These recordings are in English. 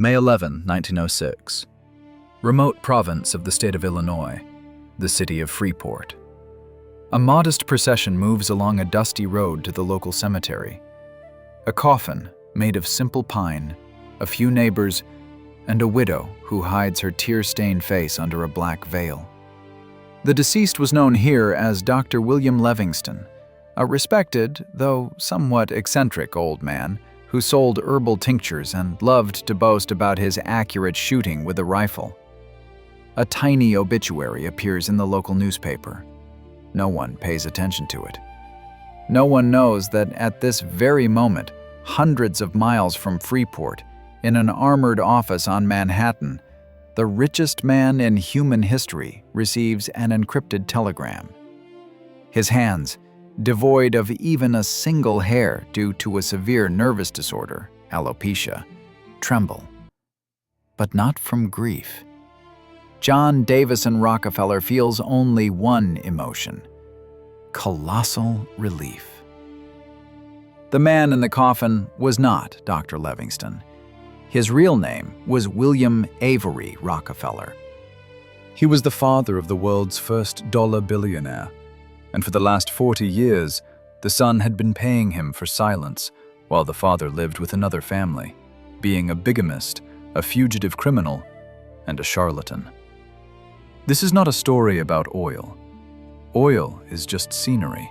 May 11, 1906. Remote province of the state of Illinois, the city of Freeport. A modest procession moves along a dusty road to the local cemetery. A coffin made of simple pine, a few neighbors, and a widow who hides her tear-stained face under a black veil. The deceased was known here as Dr. William Livingston, a respected, though somewhat eccentric old man who sold herbal tinctures and loved to boast about his accurate shooting with a rifle. A tiny obituary appears in the local newspaper. No one pays attention to it. No one knows that at this very moment, hundreds of miles from Freeport, in an armored office on Manhattan, the richest man in human history receives an encrypted telegram. His hands, devoid of even a single hair due to a severe nervous disorder, alopecia, tremble. But not from grief. John Davison Rockefeller feels only one emotion: colossal relief. The man in the coffin was not Dr. Livingston. His real name was William Avery Rockefeller. He was the father of the world's first dollar billionaire, and for the last 40 years, the son had been paying him for silence while the father lived with another family, being a bigamist, a fugitive criminal, and a charlatan. This is not a story about oil. Oil is just scenery.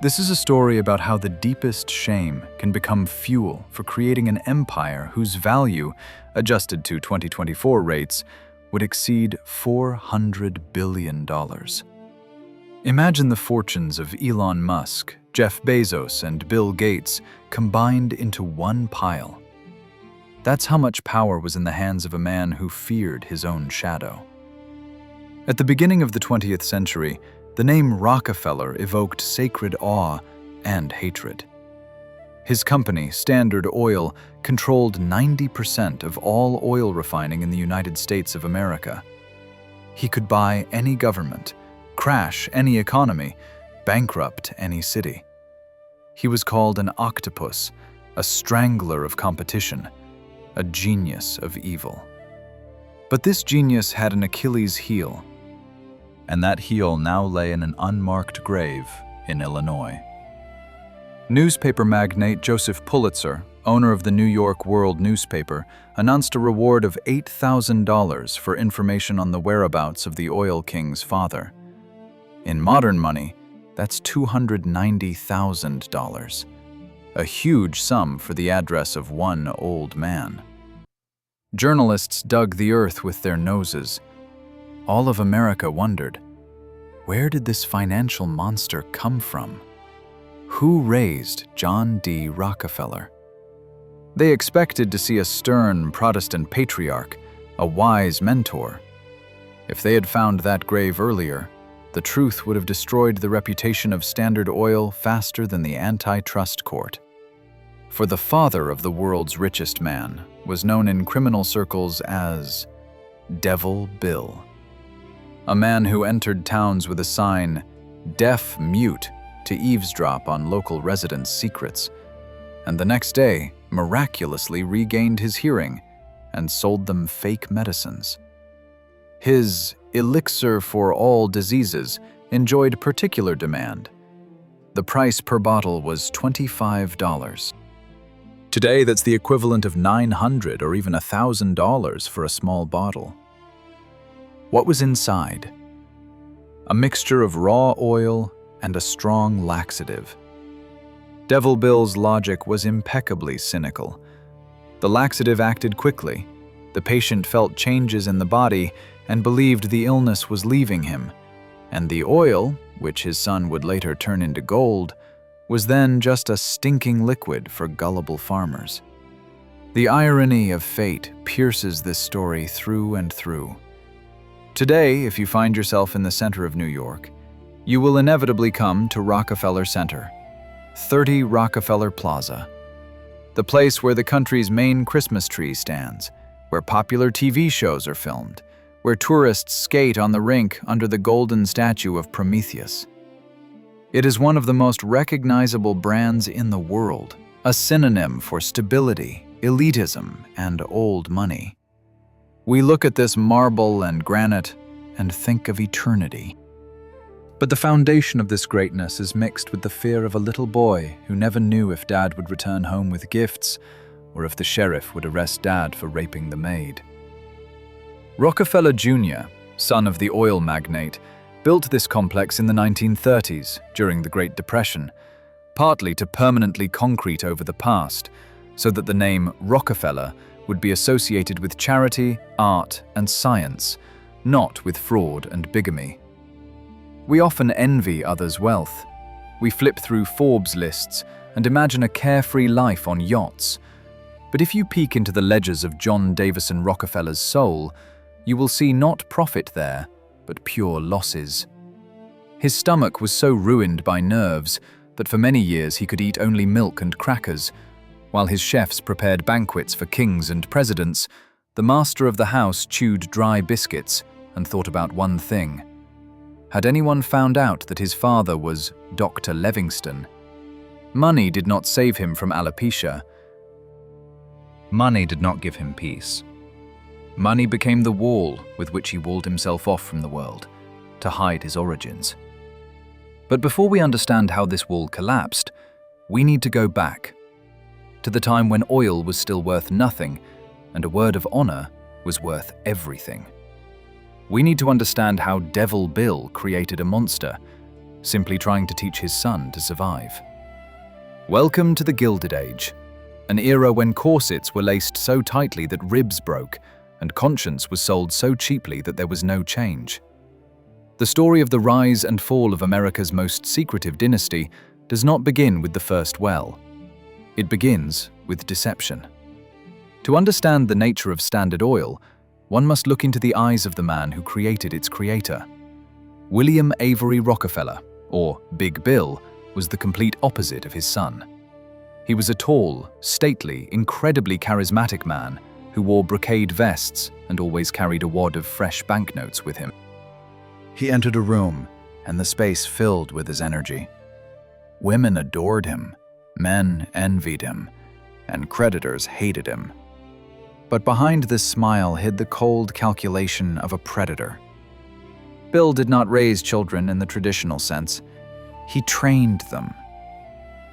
This is a story about how the deepest shame can become fuel for creating an empire whose value, adjusted to 2024 rates, would exceed $400 billion. Imagine the fortunes of Elon Musk, Jeff Bezos, and Bill Gates combined into one pile. That's how much power was in the hands of a man who feared his own shadow. At the beginning of the 20th century, the name Rockefeller evoked sacred awe and hatred. His company, Standard Oil, controlled 90% of all oil refining in the United States of America. He could buy any government, crash any economy, bankrupt any city. He was called an octopus, a strangler of competition, a genius of evil. But this genius had an Achilles heel, and that heel now lay in an unmarked grave in Illinois. Newspaper magnate Joseph Pulitzer, owner of the New York World newspaper, announced a reward of $8,000 for information on the whereabouts of the oil king's father. In modern money, that's $290,000, a huge sum for the address of one old man. Journalists dug the earth with their noses. All of America wondered, where did this financial monster come from? Who raised John D. Rockefeller? They expected to see a stern Protestant patriarch, a wise mentor. If they had found that grave earlier, the truth would have destroyed the reputation of Standard Oil faster than the antitrust court. For the father of the world's richest man was known in criminal circles as Devil Bill. A man who entered towns with a sign, deaf mute, to eavesdrop on local residents' secrets, and the next day miraculously regained his hearing and sold them fake medicines. His elixir for all diseases enjoyed particular demand. The price per bottle was $25. Today, that's the equivalent of $900 or even $1,000 for a small bottle. What was inside? A mixture of raw oil and a strong laxative. Devil Bill's logic was impeccably cynical. The laxative acted quickly. The patient felt changes in the body and believed the illness was leaving him, and the oil, which his son would later turn into gold, was then just a stinking liquid for gullible farmers. The irony of fate pierces this story through and through. Today, if you find yourself in the center of New York, you will inevitably come to Rockefeller Center, 30 Rockefeller Plaza, the place where the country's main Christmas tree stands, where popular TV shows are filmed, where tourists skate on the rink under the golden statue of Prometheus. It is one of the most recognizable brands in the world, a synonym for stability, elitism, and old money. We look at this marble and granite and think of eternity. But the foundation of this greatness is mixed with the fear of a little boy who never knew if Dad would return home with gifts or if the sheriff would arrest Dad for raping the maid. Rockefeller Jr., son of the oil magnate, built this complex in the 1930s during the Great Depression, partly to permanently concrete over the past, so that the name Rockefeller would be associated with charity, art, and science, not with fraud and bigamy. We often envy others' wealth. We flip through Forbes lists and imagine a carefree life on yachts. But if you peek into the ledgers of John Davison Rockefeller's soul, you will see not profit there, but pure losses. His stomach was so ruined by nerves that for many years he could eat only milk and crackers. While his chefs prepared banquets for kings and presidents, the master of the house chewed dry biscuits and thought about one thing. Had anyone found out that his father was Dr. Livingston? Money did not save him from alopecia. Money did not give him peace. Money became the wall with which he walled himself off from the world, to hide his origins. But before we understand how this wall collapsed, we need to go back to the time when oil was still worth nothing and a word of honor was worth everything. We need to understand how Devil Bill created a monster, simply trying to teach his son to survive. Welcome to the Gilded Age, an era when corsets were laced so tightly that ribs broke and conscience was sold so cheaply that there was no change. The story of the rise and fall of America's most secretive dynasty does not begin with the first well. It begins with deception. To understand the nature of Standard Oil, one must look into the eyes of the man who created its creator. William Avery Rockefeller, or Big Bill, was the complete opposite of his son. He was a tall, stately, incredibly charismatic man who wore brocade vests and always carried a wad of fresh banknotes with him. He entered a room, and the space filled with his energy. Women adored him, men envied him, and creditors hated him. But behind this smile hid the cold calculation of a predator. Bill did not raise children in the traditional sense. He trained them.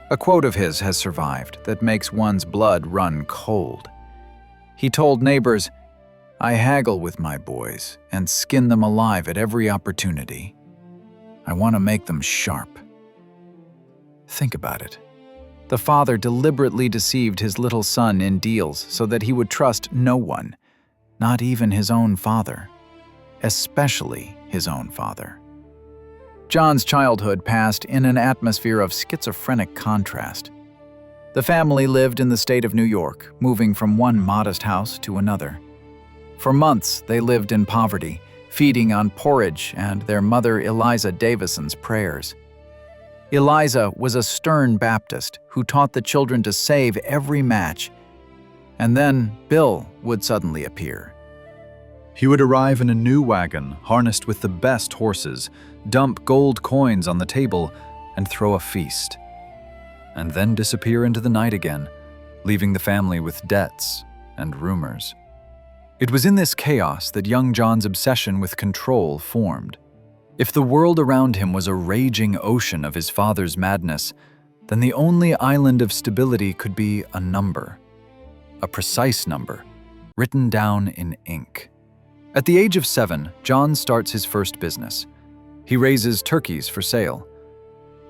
A quote of his has survived that makes one's blood run cold. He told neighbors, "I haggle with my boys and skin them alive at every opportunity. I want to make them sharp." Think about it. The father deliberately deceived his little son in deals so that he would trust no one, not even his own father, especially his own father. John's childhood passed in an atmosphere of schizophrenic contrast. The family lived in the state of New York, moving from one modest house to another. For months, they lived in poverty, feeding on porridge and their mother Eliza Davison's prayers. Eliza was a stern Baptist who taught the children to save every match. And then Bill would suddenly appear. He would arrive in a new wagon, harnessed with the best horses, dump gold coins on the table, and throw a feast. And then disappear into the night again, leaving the family with debts and rumors. It was in this chaos that young John's obsession with control formed. If the world around him was a raging ocean of his father's madness, then the only island of stability could be a number. A precise number, written down in ink. At the age of 7, John starts his first business. He raises turkeys for sale.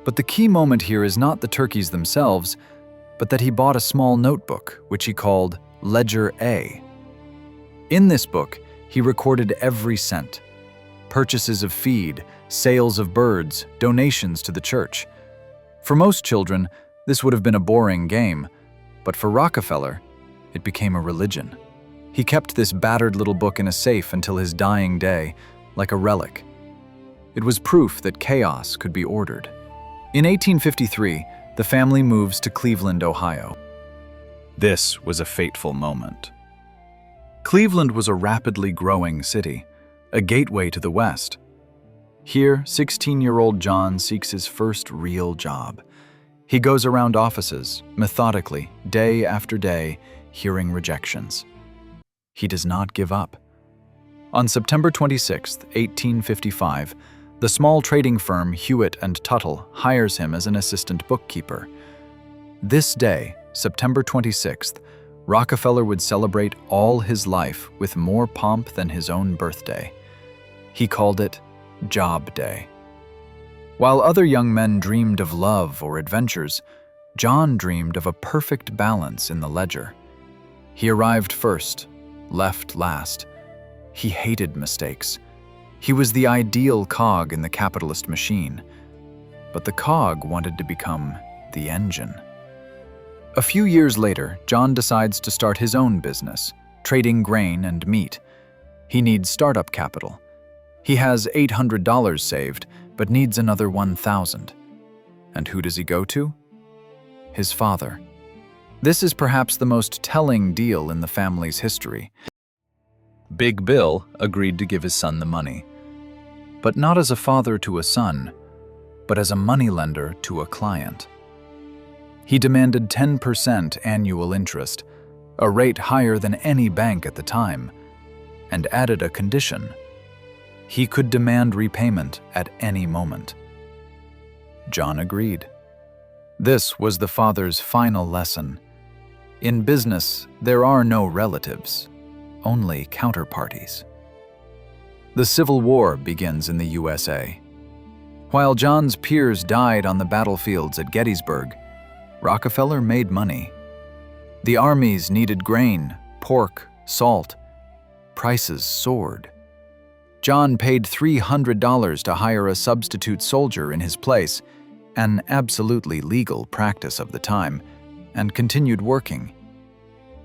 But the key moment here is not the turkeys themselves, but that he bought a small notebook, which he called Ledger A. In this book, he recorded every cent. Purchases of feed, sales of birds, donations to the church. For most children, this would have been a boring game, but for Rockefeller, it became a religion. He kept this battered little book in a safe until his dying day, like a relic. It was proof that chaos could be ordered. In 1853, the family moves to Cleveland, Ohio. This was a fateful moment. Cleveland was a rapidly growing city, a gateway to the West. Here, 16-year-old John seeks his first real job. He goes around offices, methodically, day after day, hearing rejections. He does not give up. On September 26, 1855, the small trading firm Hewitt and Tuttle hires him as an assistant bookkeeper. This day, September 26th, Rockefeller would celebrate all his life with more pomp than his own birthday. He called it Job Day. While other young men dreamed of love or adventures, John dreamed of a perfect balance in the ledger. He arrived first, left last. He hated mistakes. He was the ideal cog in the capitalist machine. But the cog wanted to become the engine. A few years later, John decides to start his own business, trading grain and meat. He needs startup capital. He has $800 saved, but needs another $1,000. And who does he go to? His father. This is perhaps the most telling deal in the family's history. Big Bill agreed to give his son the money, but not as a father to a son, but as a moneylender to a client. He demanded 10% annual interest, a rate higher than any bank at the time, and added a condition. He could demand repayment at any moment. John agreed. This was the father's final lesson. In business, there are no relatives, only counterparties. The Civil War begins in the USA. While John's peers died on the battlefields at Gettysburg, Rockefeller made money. The armies needed grain, pork, salt. Prices soared. John paid $300 to hire a substitute soldier in his place, an absolutely legal practice of the time, and continued working.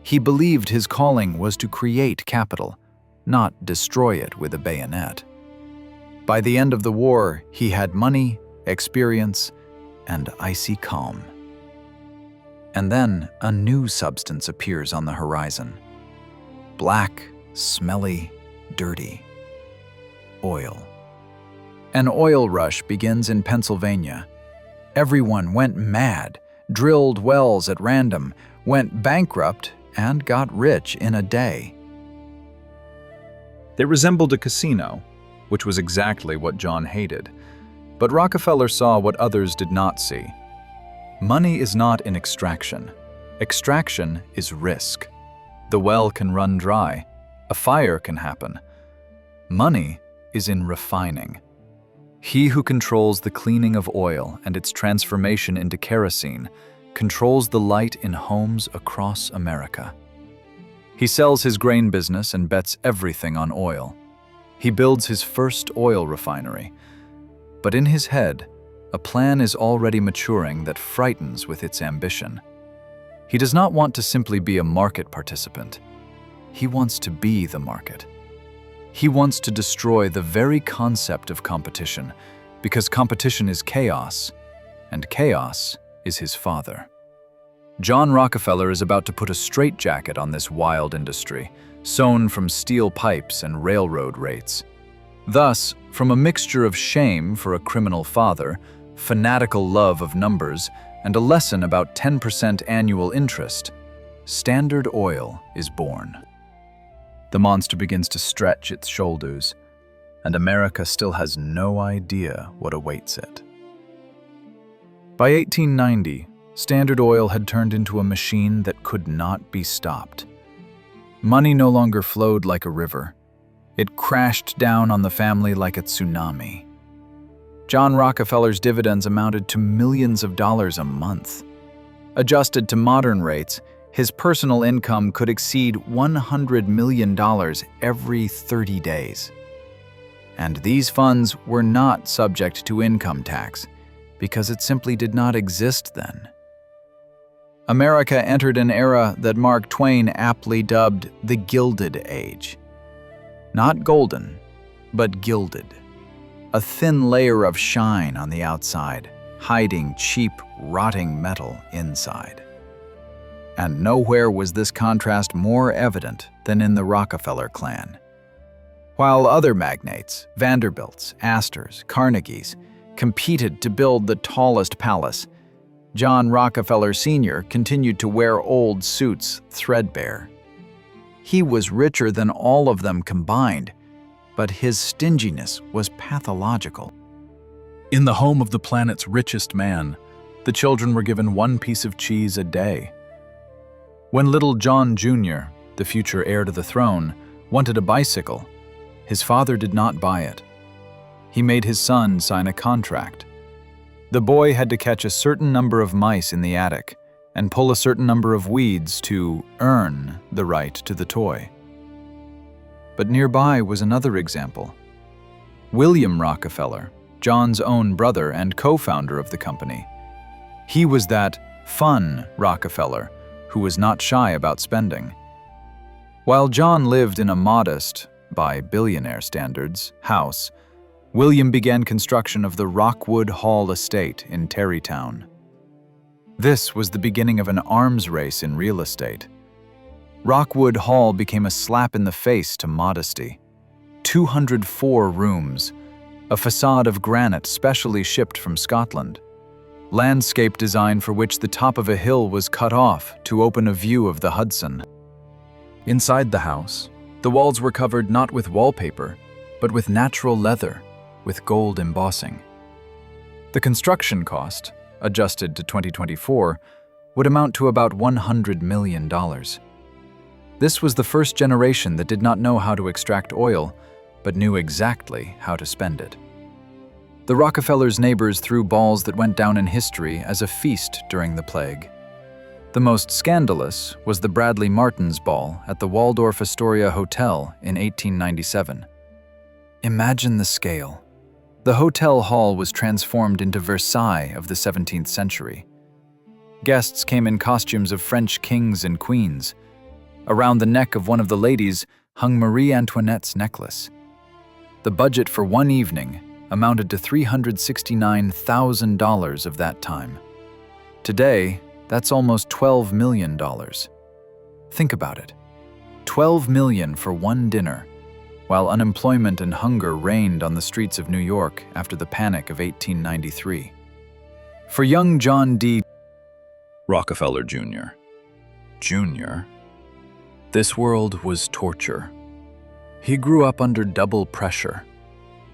He believed his calling was to create capital, not destroy it with a bayonet. By the end of the war, he had money, experience, and icy calm. And then a new substance appears on the horizon. Black, smelly, dirty. Oil. An oil rush begins in Pennsylvania. Everyone went mad, drilled wells at random, went bankrupt, and got rich in a day. They resembled a casino, which was exactly what John hated. But Rockefeller saw what others did not see. Money is not in extraction. Extraction is risk. The well can run dry. A fire can happen. Money is in refining. He who controls the cleaning of oil and its transformation into kerosene controls the light in homes across America. He sells his grain business and bets everything on oil. He builds his first oil refinery. But in his head, a plan is already maturing that frightens with its ambition. He does not want to simply be a market participant. He wants to be the market. He wants to destroy the very concept of competition, because competition is chaos, and chaos is his father. John Rockefeller is about to put a straitjacket on this wild industry, sewn from steel pipes and railroad rates. Thus, from a mixture of shame for a criminal father, fanatical love of numbers, and a lesson about 10% annual interest, Standard Oil is born. The monster begins to stretch its shoulders, and America still has no idea what awaits it. By 1890, Standard Oil had turned into a machine that could not be stopped. Money no longer flowed like a river. It crashed down on the family like a tsunami. John Rockefeller's dividends amounted to millions of dollars a month. Adjusted to modern rates, his personal income could exceed $100 million every 30 days. And these funds were not subject to income tax, because it simply did not exist then. America entered an era that Mark Twain aptly dubbed the Gilded Age. Not golden, but gilded. A thin layer of shine on the outside, hiding cheap, rotting metal inside. And nowhere was this contrast more evident than in the Rockefeller clan. While other magnates, Vanderbilts, Astors, Carnegies, competed to build the tallest palace, John Rockefeller Sr. continued to wear old suits threadbare. He was richer than all of them combined, but his stinginess was pathological. In the home of the planet's richest man, the children were given one piece of cheese a day. When little John Jr., the future heir to the throne, wanted a bicycle, his father did not buy it. He made his son sign a contract. The boy had to catch a certain number of mice in the attic and pull a certain number of weeds to earn the right to the toy. But nearby was another example. William Rockefeller, John's own brother and co-founder of the company. He was that fun Rockefeller who was not shy about spending. While John lived in a modest, by billionaire standards, house, William began construction of the Rockwood Hall estate in Tarrytown. This was the beginning of an arms race in real estate. Rockwood Hall became a slap in the face to modesty. 204 rooms, a facade of granite specially shipped from Scotland, landscape design for which the top of a hill was cut off to open a view of the Hudson. Inside the house, the walls were covered not with wallpaper, but with natural leather, with gold embossing. The construction cost, adjusted to 2024, would amount to about $100 million. This was the first generation that did not know how to extract oil, but knew exactly how to spend it. The Rockefellers' neighbors threw balls that went down in history as a feast during the plague. The most scandalous was the Bradley Martins Ball at the Waldorf Astoria Hotel in 1897. Imagine the scale. The hotel hall was transformed into Versailles of the 17th century. Guests came in costumes of French kings and queens. Around the neck of one of the ladies hung Marie Antoinette's necklace. The budget for one evening amounted to $369,000 of that time. Today, that's almost $12 million. Think about it. $12 million for one dinner, while unemployment and hunger reigned on the streets of New York after the Panic of 1893. For young John D. Rockefeller Jr. This world was torture. He grew up under double pressure.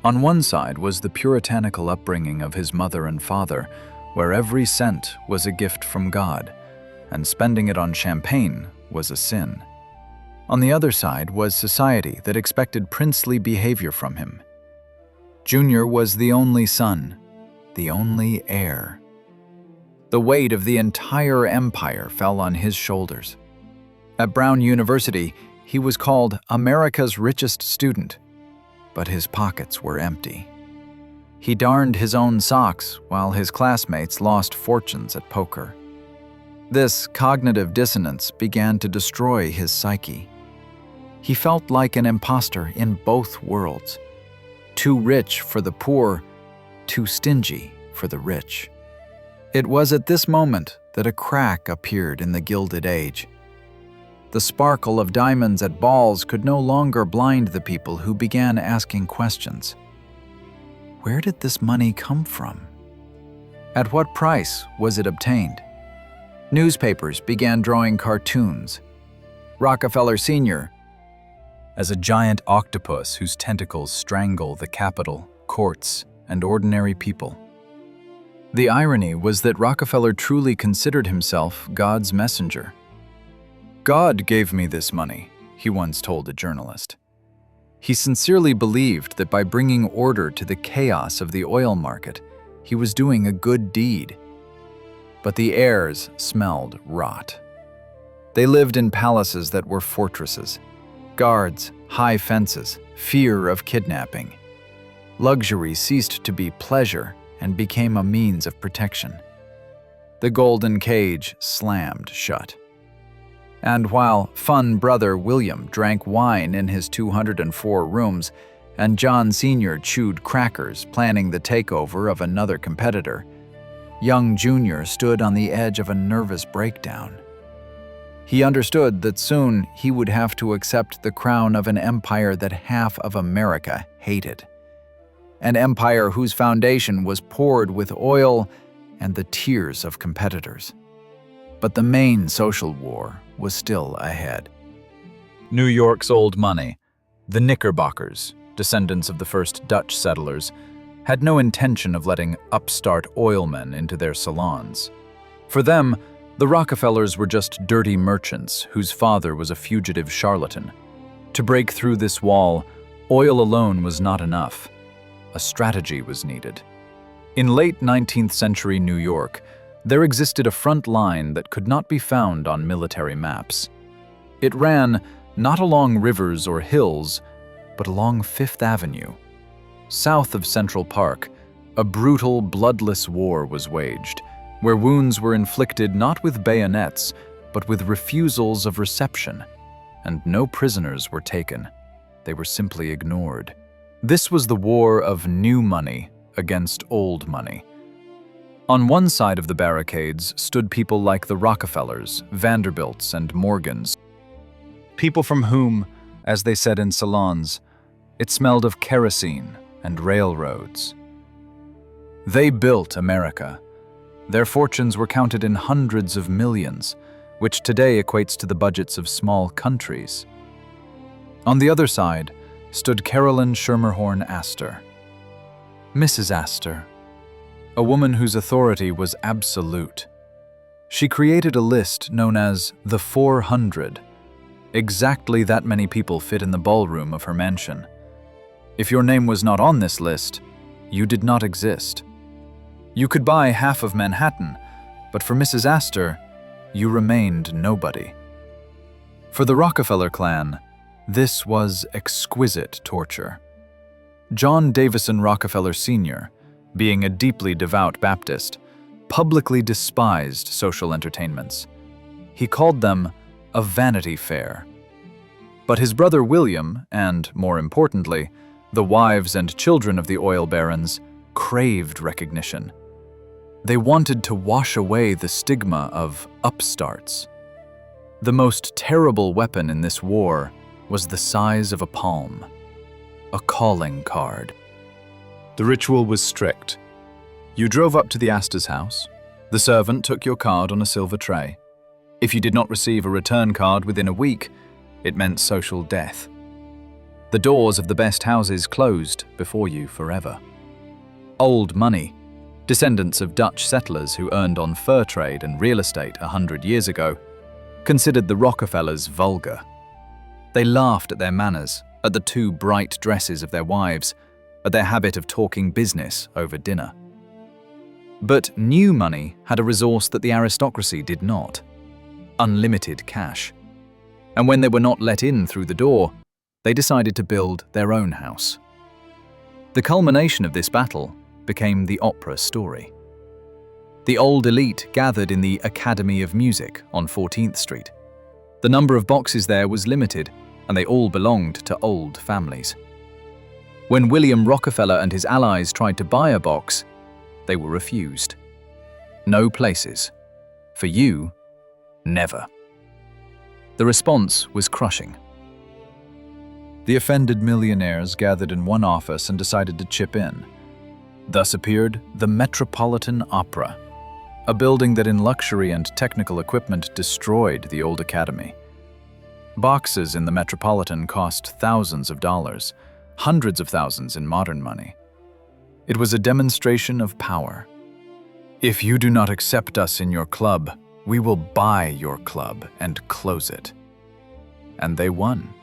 On one side was the puritanical upbringing of his mother and father, where every cent was a gift from God, and spending it on champagne was a sin. On the other side was society that expected princely behavior from him. Junior was the only son, the only heir. The weight of the entire empire fell on his shoulders. At Brown University, he was called America's richest student, but his pockets were empty. He darned his own socks while his classmates lost fortunes at poker. This cognitive dissonance began to destroy his psyche. He felt like an imposter in both worlds, too rich for the poor, too stingy for the rich. It was at this moment that a crack appeared in the Gilded Age. The sparkle of diamonds at balls could no longer blind the people who began asking questions. Where did this money come from? At what price was it obtained? Newspapers began drawing cartoons. Rockefeller Sr. as a giant octopus whose tentacles strangle the Capitol, courts, and ordinary people. The irony was that Rockefeller truly considered himself God's messenger. "God gave me this money," he once told a journalist. He sincerely believed that by bringing order to the chaos of the oil market, he was doing a good deed. But the heirs smelled rot. They lived in palaces that were fortresses, guards, high fences, fear of kidnapping. Luxury ceased to be pleasure and became a means of protection. The golden cage slammed shut. And while fun brother William drank wine in his 204 rooms, and John Sr. chewed crackers planning the takeover of another competitor, young Junior stood on the edge of a nervous breakdown. He understood that soon he would have to accept the crown of an empire that half of America hated. An empire whose foundation was poured with oil and the tears of competitors. But the main social war was still ahead. New York's old money, the Knickerbockers, descendants of the first Dutch settlers, had no intention of letting upstart oilmen into their salons. For them, the Rockefellers were just dirty merchants whose father was a fugitive charlatan. To break through this wall, oil alone was not enough. A strategy was needed. In late 19th century New York, there existed a front line that could not be found on military maps. It ran not along rivers or hills, but along Fifth Avenue. South of Central Park, a brutal, bloodless war was waged, where wounds were inflicted not with bayonets, but with refusals of reception, and no prisoners were taken. They were simply ignored. This was the war of new money against old money. On one side of the barricades stood people like the Rockefellers, Vanderbilts, and Morgans. People from whom, as they said in salons, it smelled of kerosene and railroads. They built America. Their fortunes were counted in hundreds of millions, which today equates to the budgets of small countries. On the other side stood Carolyn Schermerhorn Astor. Mrs. Astor, a woman whose authority was absolute. She created a list known as the 400. Exactly that many people fit in the ballroom of her mansion. If your name was not on this list, you did not exist. You could buy half of Manhattan, but for Mrs. Astor, you remained nobody. For the Rockefeller clan, this was exquisite torture. John Davison Rockefeller Sr., being a deeply devout Baptist, publicly despised social entertainments. He called them a vanity fair. But his brother William, and more importantly, the wives and children of the oil barons, craved recognition. They wanted to wash away the stigma of upstarts. The most terrible weapon in this war was the size of a palm, a calling card. The ritual was strict. You drove up to the Astor's house. The servant took your card on a silver tray. If you did not receive a return card within a week, it meant social death. The doors of the best houses closed before you forever. Old money, descendants of Dutch settlers who earned on fur trade and real estate 100 years ago, considered the Rockefellers vulgar. They laughed at their manners, at the too bright dresses of their wives, at their habit of talking business over dinner. But new money had a resource that the aristocracy did not: unlimited cash. And when they were not let in through the door, they decided to build their own house. The culmination of this battle became the opera story. The old elite gathered in the Academy of Music on 14th Street. The number of boxes there was limited, and they all belonged to old families. When William Rockefeller and his allies tried to buy a box, they were refused. No places. For you, never. The response was crushing. The offended millionaires gathered in one office and decided to chip in. Thus appeared the Metropolitan Opera, a building that in luxury and technical equipment destroyed the old academy. Boxes in the Metropolitan cost thousands of dollars, hundreds of thousands in modern money. It was a demonstration of power. If you do not accept us in your club, we will buy your club and close it. And they won.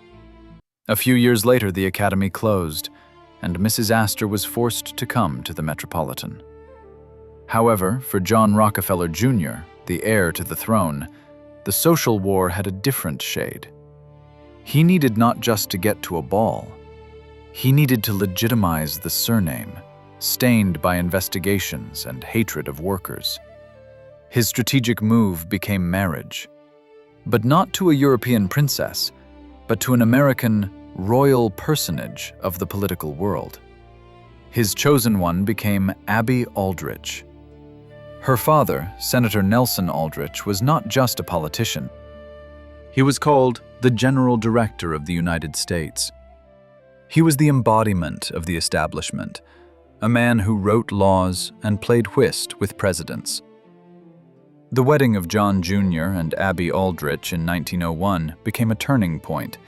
A few years later, the academy closed, and Mrs. Astor was forced to come to the Metropolitan. However, for John Rockefeller Jr., the heir to the throne, the social war had a different shade. He needed not just to get to a ball. He needed to legitimize the surname, stained by investigations and hatred of workers. His strategic move became marriage, but not to a European princess, but to an American royal personage of the political world. His chosen one became Abby Aldrich. Her father, Senator Nelson Aldrich, was not just a politician. He was called the General Director of the United States. He was the embodiment of the establishment, a man who wrote laws and played whist with presidents. The wedding of John Jr. and Abby Aldrich in 1901 became a turning point.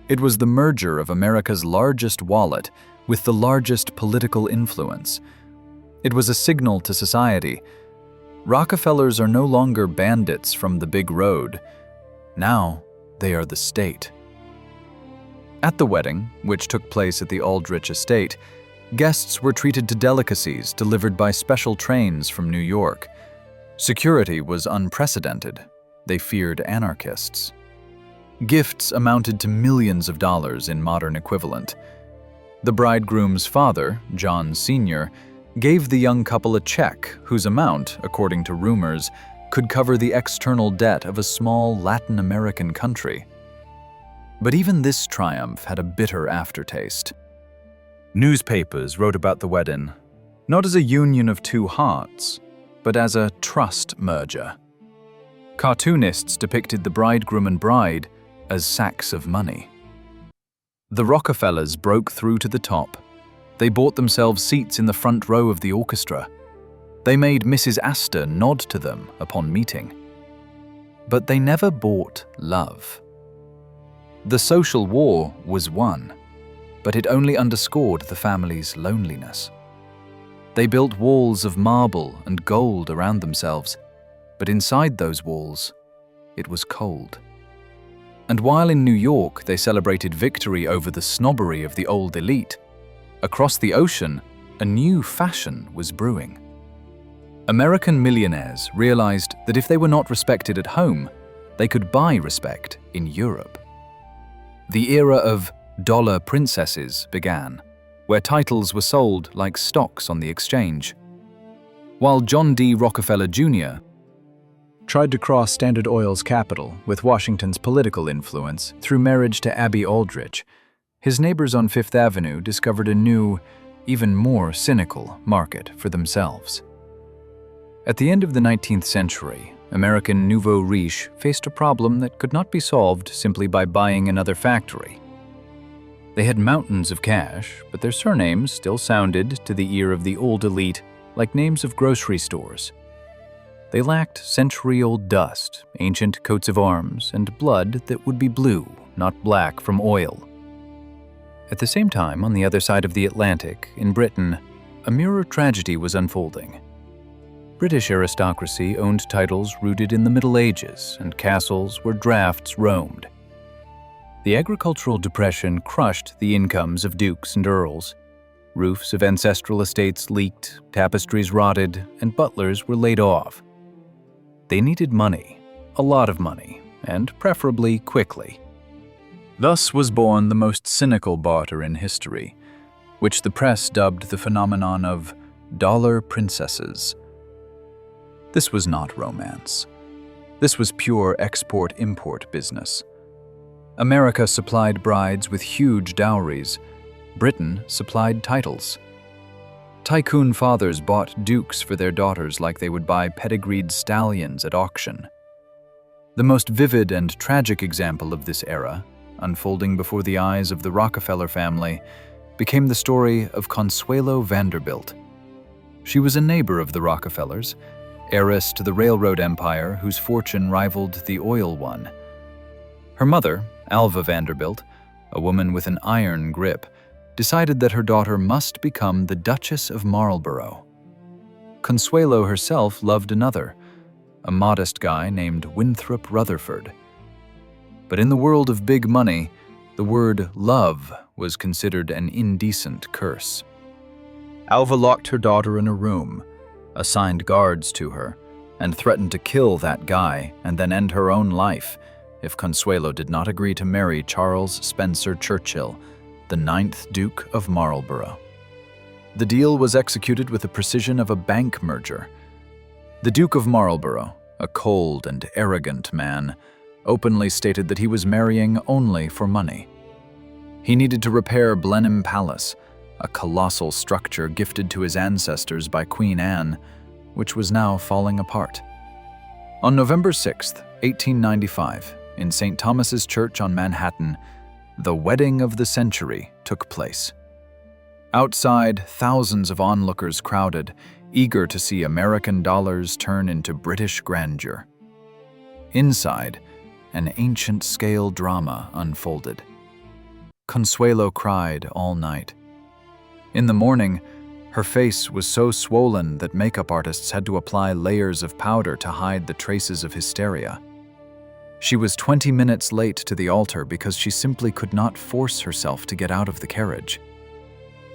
It was the merger of America's largest wallet with the largest political influence. It was a signal to society. Rockefellers are no longer bandits from the big road. Now they are the state. At the wedding, which took place at the Aldrich estate, guests were treated to delicacies delivered by special trains from New York. Security was unprecedented. They feared anarchists. Gifts amounted to millions of dollars in modern equivalent. The bridegroom's father, John Sr., gave the young couple a check whose amount, according to rumors, could cover the external debt of a small Latin American country. But even this triumph had a bitter aftertaste. Newspapers wrote about the wedding, not as a union of two hearts, but as a trust merger. Cartoonists depicted the bridegroom and bride as sacks of money. The Rockefellers broke through to the top. They bought themselves seats in the front row of the orchestra. They made Mrs. Astor nod to them upon meeting. But they never bought love. The social war was won, but it only underscored the family's loneliness. They built walls of marble and gold around themselves, but inside those walls, it was cold. And while in New York they celebrated victory over the snobbery of the old elite, across the ocean, a new fashion was brewing. American millionaires realized that if they were not respected at home, they could buy respect in Europe. The era of dollar princesses began, where titles were sold like stocks on the exchange. While John D. Rockefeller Jr. tried to cross Standard Oil's capital with Washington's political influence through marriage to Abby Aldrich, his neighbors on Fifth Avenue discovered a new, even more cynical market for themselves. At the end of the 19th century, American nouveau riche faced a problem that could not be solved simply by buying another factory. They had mountains of cash, but their surnames still sounded, to the ear of the old elite, like names of grocery stores. They lacked century-old dust, ancient coats of arms, and blood that would be blue, not black from oil. At the same time, on the other side of the Atlantic, in Britain, a mirror tragedy was unfolding. British aristocracy owned titles rooted in the Middle Ages and castles where drafts roamed. The agricultural depression crushed the incomes of dukes and earls. Roofs of ancestral estates leaked, tapestries rotted, and butlers were laid off. They needed money, a lot of money, and preferably quickly. Thus was born the most cynical barter in history, which the press dubbed the phenomenon of dollar princesses. This was not romance. This was pure export-import business. America supplied brides with huge dowries. Britain supplied titles. Tycoon fathers bought dukes for their daughters like they would buy pedigreed stallions at auction. The most vivid and tragic example of this era, unfolding before the eyes of the Rockefeller family, became the story of Consuelo Vanderbilt. She was a neighbor of the Rockefellers, heiress to the railroad empire whose fortune rivaled the oil one. Her mother, Alva Vanderbilt, a woman with an iron grip, decided that her daughter must become the Duchess of Marlborough. Consuelo herself loved another, a modest guy named Winthrop Rutherford. But in the world of big money, the word love was considered an indecent curse. Alva locked her daughter in a room, assigned guards to her, and threatened to kill that guy and then end her own life if Consuelo did not agree to marry Charles Spencer Churchill, the 9th Duke of Marlborough. The deal was executed with the precision of a bank merger. The Duke of Marlborough, a cold and arrogant man, openly stated that he was marrying only for money. He needed to repair Blenheim Palace, a colossal structure gifted to his ancestors by Queen Anne, which was now falling apart. On November 6, 1895, in St. Thomas's Church on Manhattan, the wedding of the century took place. Outside, thousands of onlookers crowded, eager to see American dollars turn into British grandeur. Inside, an ancient-scale drama unfolded. Consuelo cried all night. In the morning, her face was so swollen that makeup artists had to apply layers of powder to hide the traces of hysteria. She was 20 minutes late to the altar because she simply could not force herself to get out of the carriage.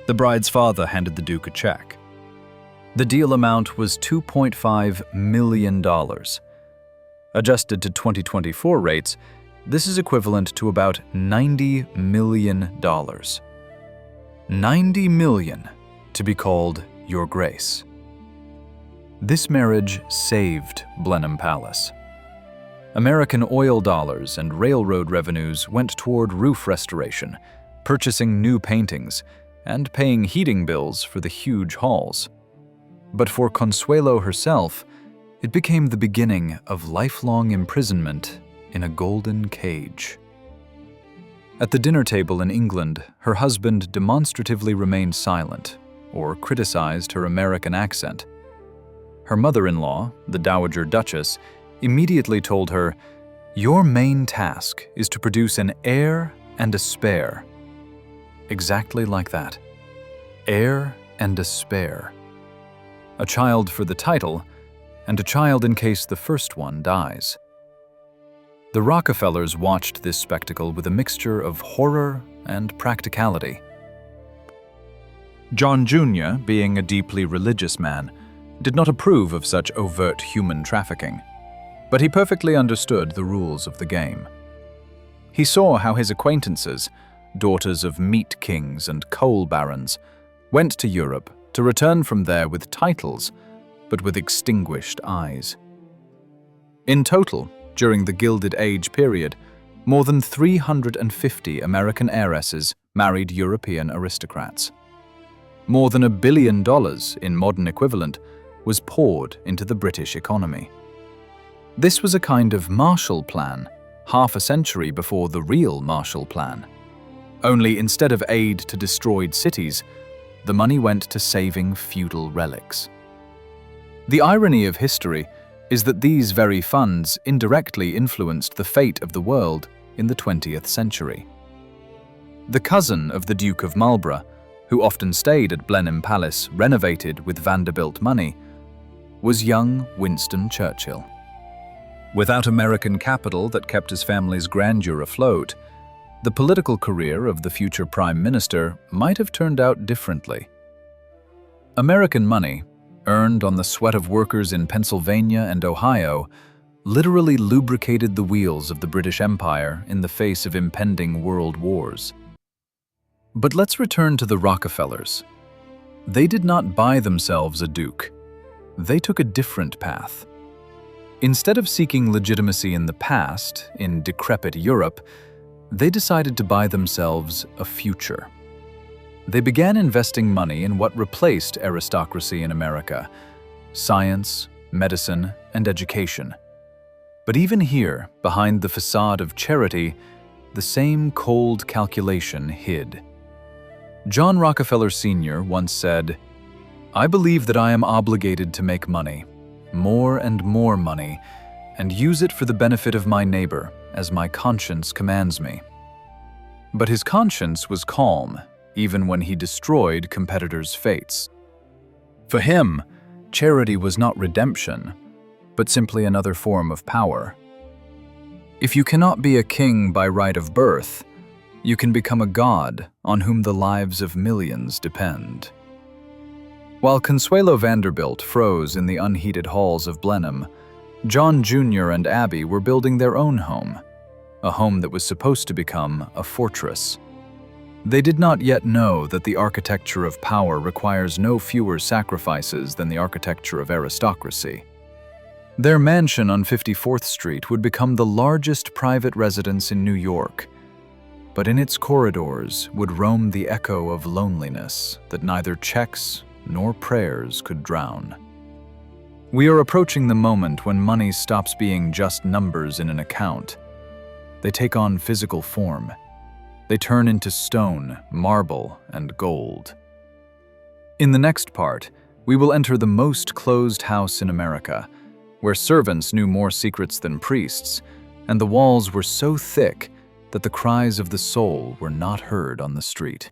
The bride's father handed the Duke a check. The deal amount was $2.5 million. Adjusted to 2024 rates, this is equivalent to about $90 million. $90 million to be called Your Grace. This marriage saved Blenheim Palace. American oil dollars and railroad revenues went toward roof restoration, purchasing new paintings, and paying heating bills for the huge halls. But for Consuelo herself, it became the beginning of lifelong imprisonment in a golden cage. At the dinner table in England, her husband demonstratively remained silent or criticized her American accent. Her mother-in-law, the Dowager Duchess, immediately told her, "Your main task is to produce an heir and a spare." Exactly like that. Heir and a spare. A child for the title, and a child in case the first one dies. The Rockefellers watched this spectacle with a mixture of horror and practicality. John Jr., being a deeply religious man, did not approve of such overt human trafficking, but he perfectly understood the rules of the game. He saw how his acquaintances, daughters of meat kings and coal barons, went to Europe to return from there with titles, but with extinguished eyes. In total, during the Gilded Age period, more than 350 American heiresses married European aristocrats. More than $1 billion in modern equivalent was poured into the British economy. This was a kind of Marshall Plan, half a century before the real Marshall Plan. Only instead of aid to destroyed cities, the money went to saving feudal relics. The irony of history is that these very funds indirectly influenced the fate of the world in the 20th century. The cousin of the Duke of Marlborough, who often stayed at Blenheim Palace renovated with Vanderbilt money, was young Winston Churchill. Without American capital that kept his family's grandeur afloat, the political career of the future Prime Minister might have turned out differently. American money, earned on the sweat of workers in Pennsylvania and Ohio, literally lubricated the wheels of the British Empire in the face of impending world wars. But let's return to the Rockefellers. They did not buy themselves a duke. They took a different path. Instead of seeking legitimacy in the past, in decrepit Europe, they decided to buy themselves a future. They began investing money in what replaced aristocracy in America: science, medicine, and education. But even here, behind the facade of charity, the same cold calculation hid. John Rockefeller Sr. once said, "I believe that I am obligated to make money, more and more money, and use it for the benefit of my neighbor, as my conscience commands me." But his conscience was calm, even when he destroyed competitors' fates. For him, charity was not redemption, but simply another form of power. If you cannot be a king by right of birth, you can become a god on whom the lives of millions depend. While Consuelo Vanderbilt froze in the unheated halls of Blenheim, John Jr. and Abby were building their own home, a home that was supposed to become a fortress. They did not yet know that the architecture of power requires no fewer sacrifices than the architecture of aristocracy. Their mansion on 54th Street would become the largest private residence in New York, but in its corridors would roam the echo of loneliness that neither checks nor prayers could drown. We are approaching the moment when money stops being just numbers in an account. They take on physical form. They turn into stone, marble, and gold. In the next part, we will enter the most closed house in America, where servants knew more secrets than priests, and the walls were so thick that the cries of the soul were not heard on the street.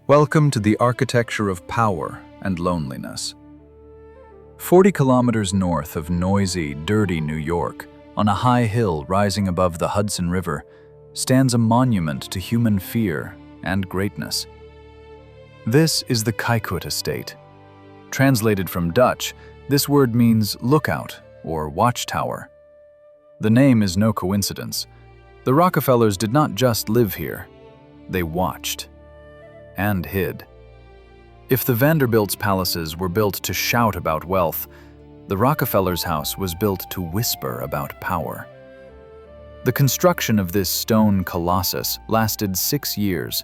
Welcome to the architecture of power and loneliness. 40 kilometers north of noisy, dirty New York, on a high hill rising above the Hudson River, stands a monument to human fear and greatness. This is the Kykut Estate. Translated from Dutch, this word means lookout or watchtower. The name is no coincidence. The Rockefellers did not just live here, they watched and hid. If the Vanderbilt's palaces were built to shout about wealth, the Rockefellers' house was built to whisper about power. The construction of this stone colossus lasted 6 years.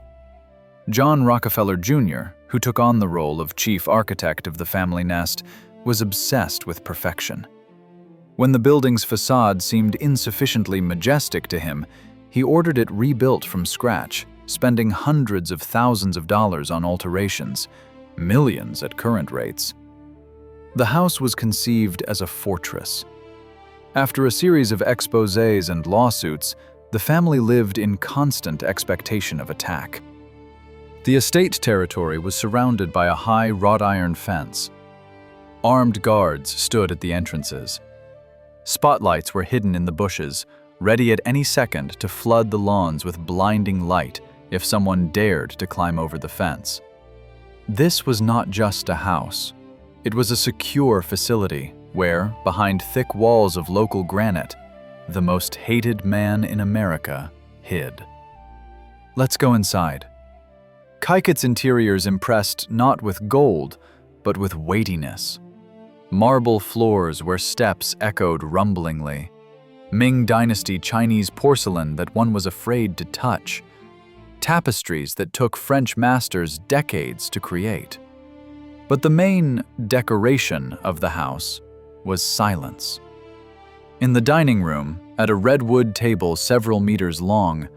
John Rockefeller Jr., who took on the role of chief architect of the family nest, was obsessed with perfection. When the building's facade seemed insufficiently majestic to him, he ordered it rebuilt from scratch, spending hundreds of thousands of dollars on alterations, millions at current rates. The house was conceived as a fortress. After a series of exposés and lawsuits, the family lived in constant expectation of attack. The estate territory was surrounded by a high wrought iron fence. Armed guards stood at the entrances. Spotlights were hidden in the bushes, ready at any second to flood the lawns with blinding light if someone dared to climb over the fence. This was not just a house. It was a secure facility where, behind thick walls of local granite, the most hated man in America hid. Let's go inside. Kykut's interiors impressed not with gold, but with weightiness. Marble floors where steps echoed rumblingly. Ming Dynasty Chinese porcelain that one was afraid to touch. Tapestries that took French masters decades to create. But the main decoration of the house was silence. In the dining room, at a redwood table several meters long,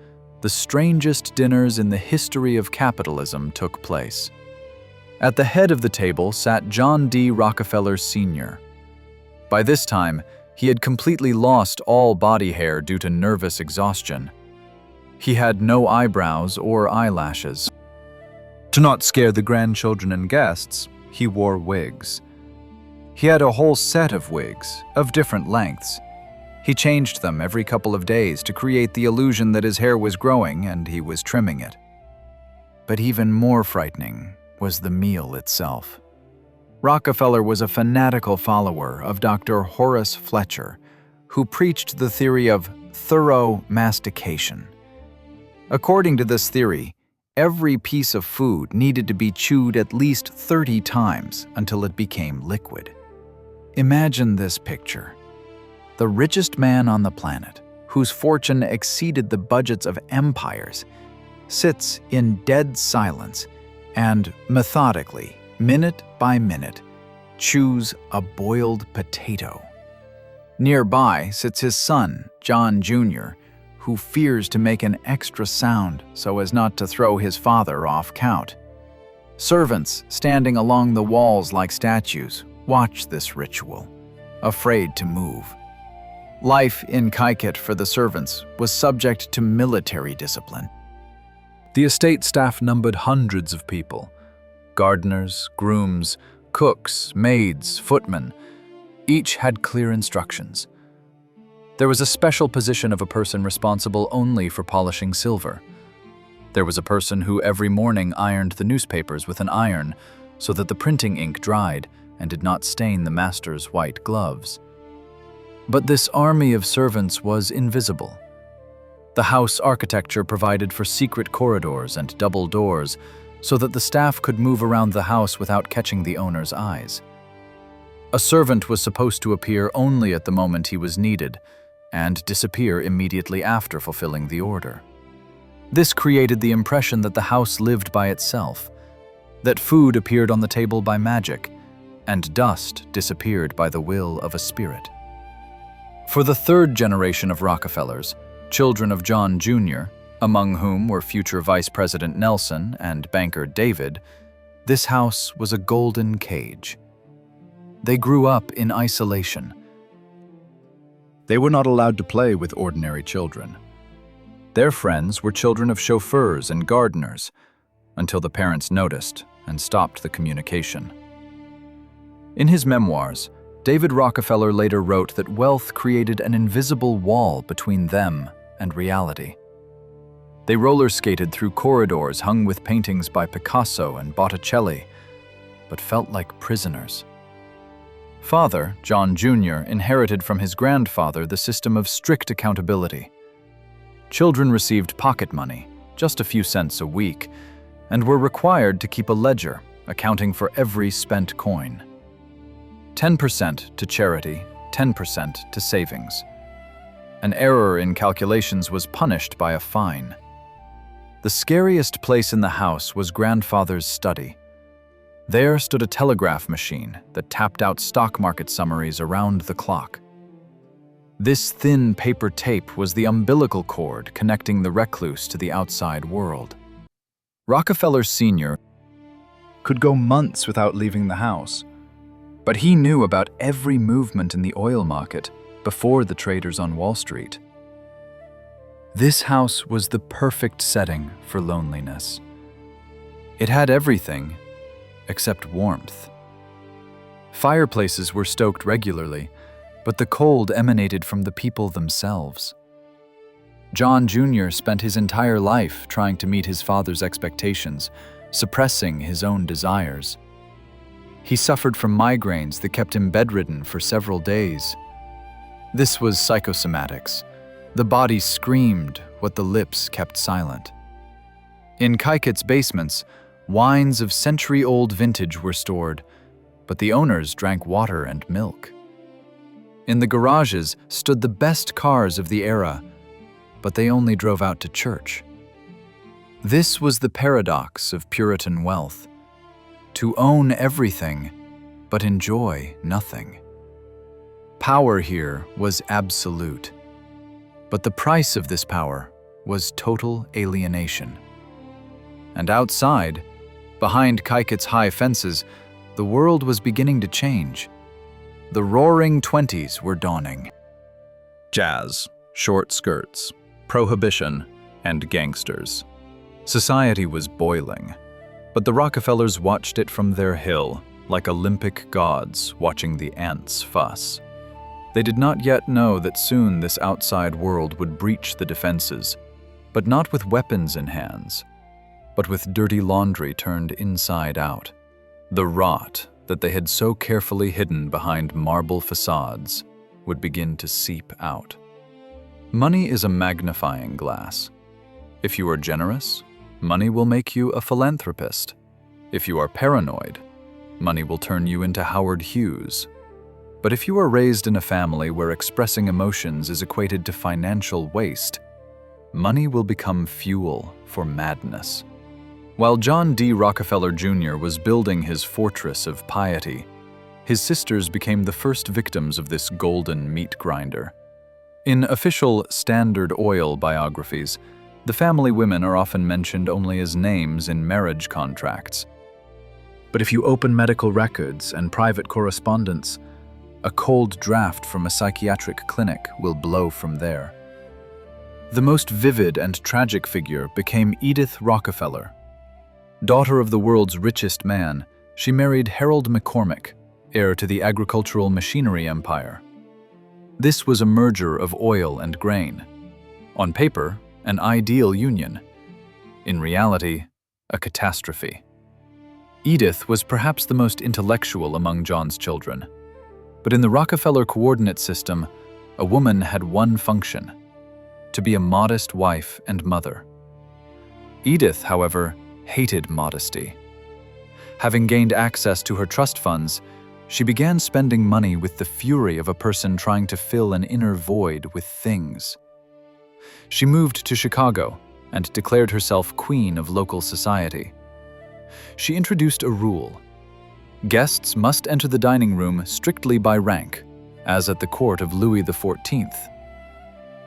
the strangest dinners in the history of capitalism took place. At the head of the table sat John D. Rockefeller Sr. By this time, he had completely lost all body hair due to nervous exhaustion. He had no eyebrows or eyelashes. To not scare the grandchildren and guests, he wore wigs. He had a whole set of wigs, of different lengths. He changed them every couple of days to create the illusion that his hair was growing and he was trimming it. But even more frightening was the meal itself. Rockefeller was a fanatical follower of Dr. Horace Fletcher, who preached the theory of thorough mastication. According to this theory, every piece of food needed to be chewed at least 30 times until it became liquid. Imagine this picture. The richest man on the planet, whose fortune exceeded the budgets of empires, sits in dead silence and methodically, minute by minute, chews a boiled potato. Nearby sits his son, John Jr., who fears to make an extra sound so as not to throw his father off count. Servants standing along the walls like statues watch this ritual, afraid to move. Life in Kykut for the servants was subject to military discipline. The estate staff numbered hundreds of people: gardeners, grooms, cooks, maids, footmen. Each had clear instructions. There was a special position of a person responsible only for polishing silver. There was a person who every morning ironed the newspapers with an iron so that the printing ink dried and did not stain the master's white gloves. But this army of servants was invisible. The house architecture provided for secret corridors and double doors so that the staff could move around the house without catching the owner's eyes. A servant was supposed to appear only at the moment he was needed and disappear immediately after fulfilling the order. This created the impression that the house lived by itself, that food appeared on the table by magic, and dust disappeared by the will of a spirit. For the third generation of Rockefellers, children of John Jr., among whom were future Vice President Nelson and banker David, This house was a golden cage. They grew up in isolation. They were not allowed to play with ordinary children. Their friends were children of chauffeurs and gardeners, until the parents noticed and stopped the communication. In his memoirs, David Rockefeller later wrote that wealth created an invisible wall between them and reality. They roller skated through corridors hung with paintings by Picasso and Botticelli, but felt like prisoners. Father, John Jr., inherited from his grandfather the system of strict accountability. Children received pocket money, just a few cents a week, and were required to keep a ledger, accounting for every spent coin. 10% to charity, 10% to savings. An error in calculations was punished by a fine. The scariest place in the house was grandfather's study. There stood a telegraph machine that tapped out stock market summaries around the clock. This thin paper tape was the umbilical cord connecting the recluse to the outside world. Rockefeller Sr. could go months without leaving the house, but he knew about every movement in the oil market before the traders on Wall Street. This house was the perfect setting for loneliness. It had everything except warmth. Fireplaces were stoked regularly, but the cold emanated from the people themselves. John Jr. spent his entire life trying to meet his father's expectations, suppressing his own desires. He suffered from migraines that kept him bedridden for several days. This was psychosomatics. The body screamed what the lips kept silent. In Kaiket's basements, wines of century-old vintage were stored, but the owners drank water and milk. In the garages stood the best cars of the era, but they only drove out to church. This was the paradox of Puritan wealth: to own everything, but enjoy nothing. Power here was absolute, but the price of this power was total alienation. And outside, behind Kaiket's high fences, the world was beginning to change. The roaring 20s were dawning. Jazz, short skirts, prohibition, and gangsters. Society was boiling, but the Rockefellers watched it from their hill, like Olympic gods watching the ants fuss. They did not yet know that soon this outside world would breach the defenses, but not with weapons in hands, but with dirty laundry turned inside out. The rot that they had so carefully hidden behind marble facades would begin to seep out. Money is a magnifying glass. If you are generous, money will make you a philanthropist. If you are paranoid, money will turn you into Howard Hughes. But if you are raised in a family where expressing emotions is equated to financial waste, money will become fuel for madness. While John D. Rockefeller Jr. was building his fortress of piety, his sisters became the first victims of this golden meat grinder. In official Standard Oil biographies, the family women are often mentioned only as names in marriage contracts. But if you open medical records and private correspondence, a cold draft from a psychiatric clinic will blow from there. The most vivid and tragic figure became Edith Rockefeller. Daughter of the world's richest man, she married Harold McCormick, heir to the agricultural machinery empire. This was a merger of oil and grain. On paper, an ideal union. In reality, a catastrophe. Edith was perhaps the most intellectual among John's children. But in the Rockefeller coordinate system, a woman had one function: to be a modest wife and mother. Edith, however, hated modesty. Having gained access to her trust funds, she began spending money with the fury of a person trying to fill an inner void with things. She moved to Chicago and declared herself queen of local society. She introduced a rule: guests must enter the dining room strictly by rank, as at the court of Louis XIV.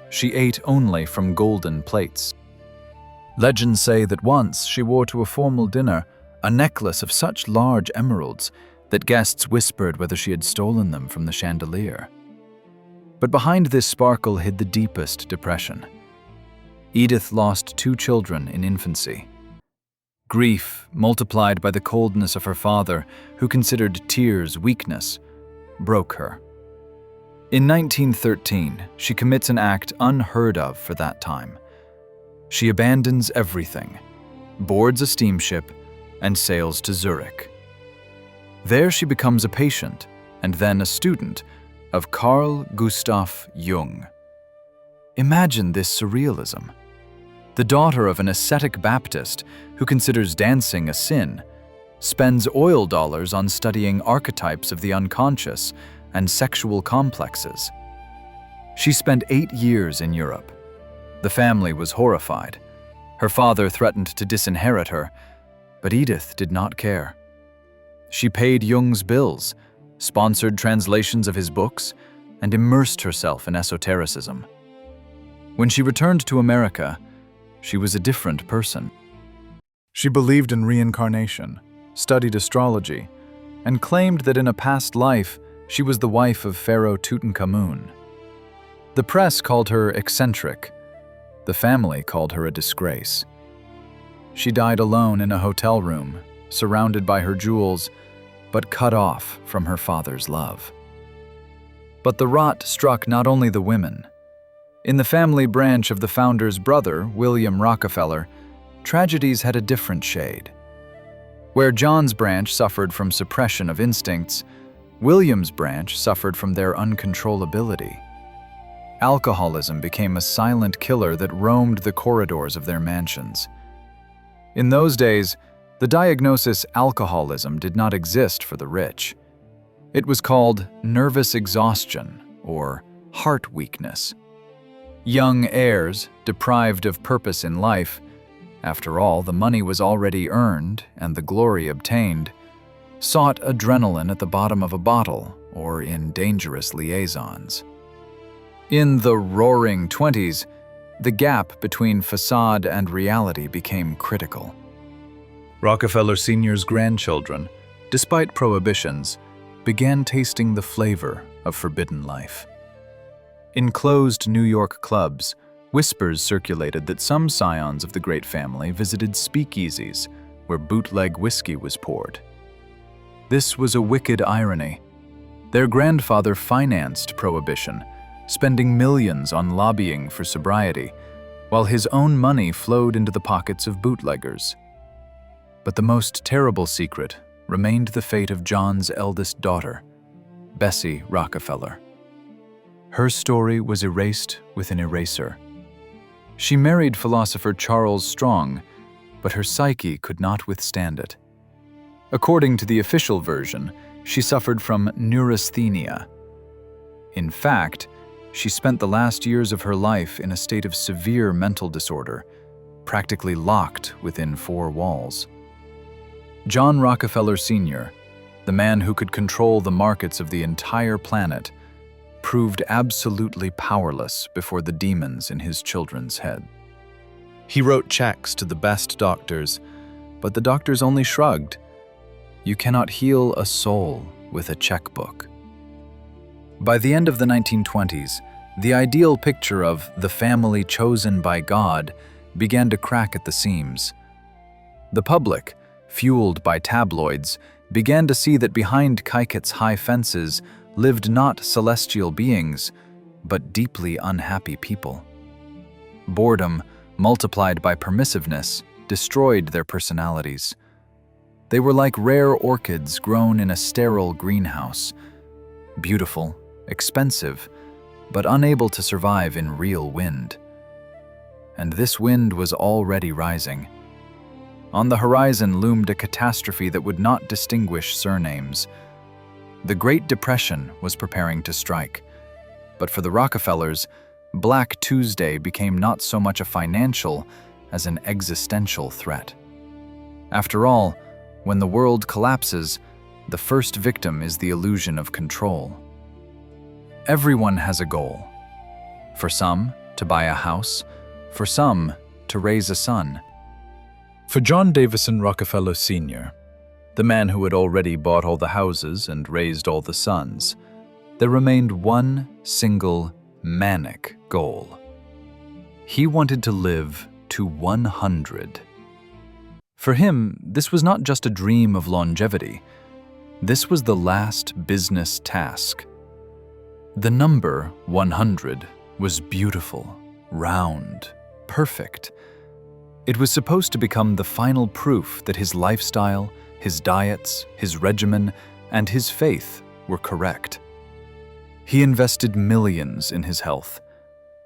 She ate only from golden plates. Legends say that once she wore to a formal dinner a necklace of such large emeralds that guests whispered whether she had stolen them from the chandelier. But behind this sparkle hid the deepest depression. Edith lost 2 children in infancy. Grief, multiplied by the coldness of her father, who considered tears weakness, broke her. In 1913, she commits an act unheard of for that time. She abandons everything, boards a steamship, and sails to Zurich. There she becomes a patient, and then a student, of Carl Gustav Jung. Imagine this surrealism. The daughter of an ascetic Baptist who considers dancing a sin, spends oil dollars on studying archetypes of the unconscious and sexual complexes. She spent 8 years in Europe. The family was horrified. Her father threatened to disinherit her, but Edith did not care. She paid Jung's bills, sponsored translations of his books, and immersed herself in esotericism. When she returned to America, she was a different person. She believed in reincarnation, studied astrology, and claimed that in a past life she was the wife of Pharaoh Tutankhamun. The press called her eccentric. The family called her a disgrace. She died alone in a hotel room, surrounded by her jewels, but cut off from her father's love. But the rot struck not only the women. In the family branch of the founder's brother, William Rockefeller, tragedies had a different shade. Where John's branch suffered from suppression of instincts, William's branch suffered from their uncontrollability. Alcoholism became a silent killer that roamed the corridors of their mansions. In those days, the diagnosis alcoholism did not exist for the rich. It was called nervous exhaustion or heart weakness. Young heirs, deprived of purpose in life, after all, the money was already earned and the glory obtained, sought adrenaline at the bottom of a bottle or in dangerous liaisons. In the roaring 20s, the gap between facade and reality became critical. Rockefeller Sr.'s grandchildren, despite prohibitions, began tasting the flavor of forbidden life. In closed New York clubs, whispers circulated that some scions of the great family visited speakeasies where bootleg whiskey was poured. This was a wicked irony. Their grandfather financed prohibition, spending millions on lobbying for sobriety, while his own money flowed into the pockets of bootleggers. But the most terrible secret remained the fate of John's eldest daughter, Bessie Rockefeller. Her story was erased with an eraser. She married philosopher Charles Strong, but her psyche could not withstand it. According to the official version, she suffered from neurasthenia. In fact, she spent the last years of her life in a state of severe mental disorder, practically locked within 4 walls. John Rockefeller Sr., the man who could control the markets of the entire planet, proved absolutely powerless before the demons in his children's head. He wrote checks to the best doctors, but the doctors only shrugged. You cannot heal a soul with a checkbook. By the end of the 1920s, the ideal picture of the family chosen by God began to crack at the seams. The public, fueled by tabloids, began to see that behind Kyket's high fences lived not celestial beings, but deeply unhappy people. Boredom, multiplied by permissiveness, destroyed their personalities. They were like rare orchids grown in a sterile greenhouse, beautiful, expensive, but unable to survive in real wind. And this wind was already rising. On the horizon loomed a catastrophe that would not distinguish surnames. The Great Depression was preparing to strike, but for the Rockefellers, Black Tuesday became not so much a financial as an existential threat. After all, when the world collapses, the first victim is the illusion of control. Everyone has a goal. For some, to buy a house. For some, to raise a son. For John Davison Rockefeller Sr., the man who had already bought all the houses and raised all the sons, there remained one single manic goal. He wanted to live to 100. For him, this was not just a dream of longevity. This was the last business task. The number 100 was beautiful, round, perfect. It was supposed to become the final proof that his lifestyle, his diets, his regimen, and his faith were correct. He invested millions in his health.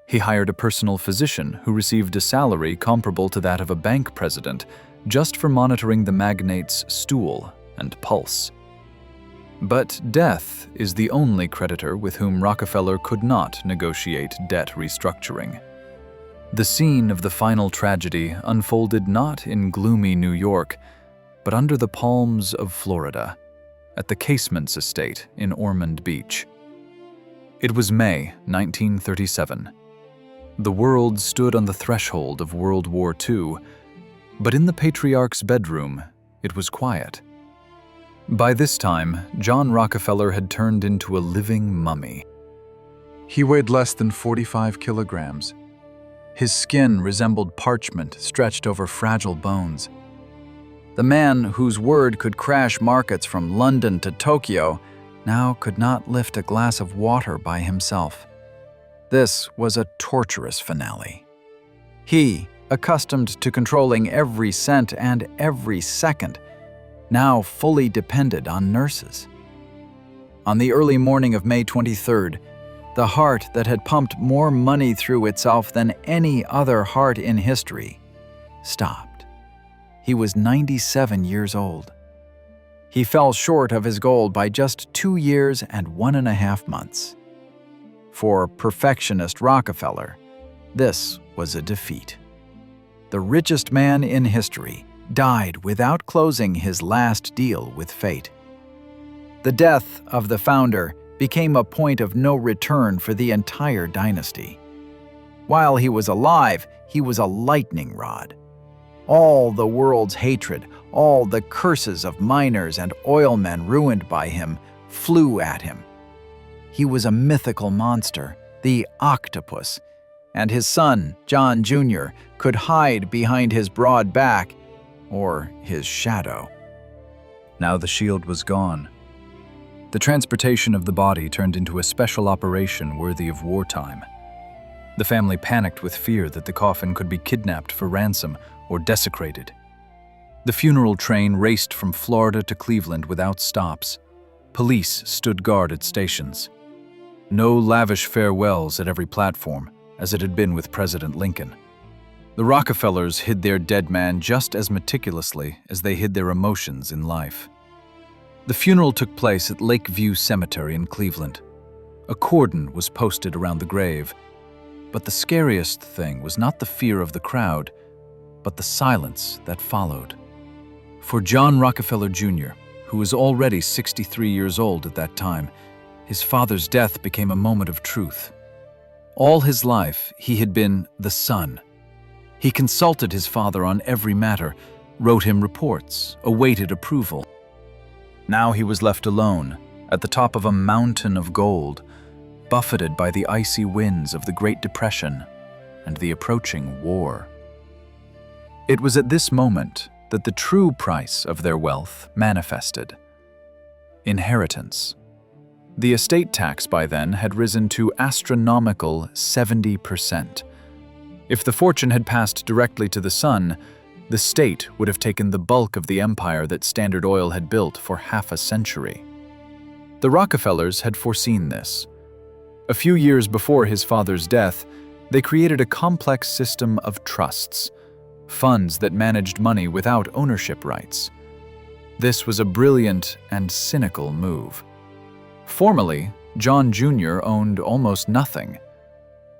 He hired a personal physician who received a salary comparable to that of a bank president just for monitoring the magnate's stool and pulse. But death is the only creditor with whom Rockefeller could not negotiate debt restructuring. The scene of the final tragedy unfolded not in gloomy New York, but under the palms of Florida, at the Casements estate in Ormond Beach. It was May 1937. The world stood on the threshold of World War II, but in the patriarch's bedroom, it was quiet. By this time, John Rockefeller had turned into a living mummy. He weighed less than 45 kilograms. His skin resembled parchment stretched over fragile bones. The man whose word could crash markets from London to Tokyo now could not lift a glass of water by himself. This was a torturous finale. He, accustomed to controlling every cent and every second, now fully depended on nurses. On the early morning of May 23rd, the heart that had pumped more money through itself than any other heart in history stopped. He was 97 years old. He fell short of his goal by just 2 years and 1.5 months. For perfectionist Rockefeller, this was a defeat. The richest man in history died without closing his last deal with fate. The death of the founder became a point of no return for the entire dynasty. While he was alive, he was a lightning rod. All the world's hatred, all the curses of miners and oilmen ruined by him, flew at him. He was a mythical monster, the octopus, and his son, John Jr., could hide behind his broad back or his shadow. Now the shield was gone. The transportation of the body turned into a special operation worthy of wartime. The family panicked with fear that the coffin could be kidnapped for ransom or desecrated. The funeral train raced from Florida to Cleveland without stops. Police stood guard at stations. No lavish farewells at every platform, as it had been with President Lincoln. The Rockefellers hid their dead man just as meticulously as they hid their emotions in life. The funeral took place at Lakeview Cemetery in Cleveland. A cordon was posted around the grave. But the scariest thing was not the fear of the crowd, but the silence that followed. For John Rockefeller Jr., who was already 63 years old at that time, his father's death became a moment of truth. All his life, he had been the son. He consulted his father on every matter, wrote him reports, awaited approval. Now he was left alone, at the top of a mountain of gold, buffeted by the icy winds of the Great Depression and the approaching war. It was at this moment that the true price of their wealth manifested. Inheritance. The estate tax by then had risen to astronomical 70%. If the fortune had passed directly to the son, the state would have taken the bulk of the empire that Standard Oil had built for half a century. The Rockefellers had foreseen this. A few years before his father's death, they created a complex system of trusts, funds that managed money without ownership rights. This was a brilliant and cynical move. Formally, John Jr. owned almost nothing.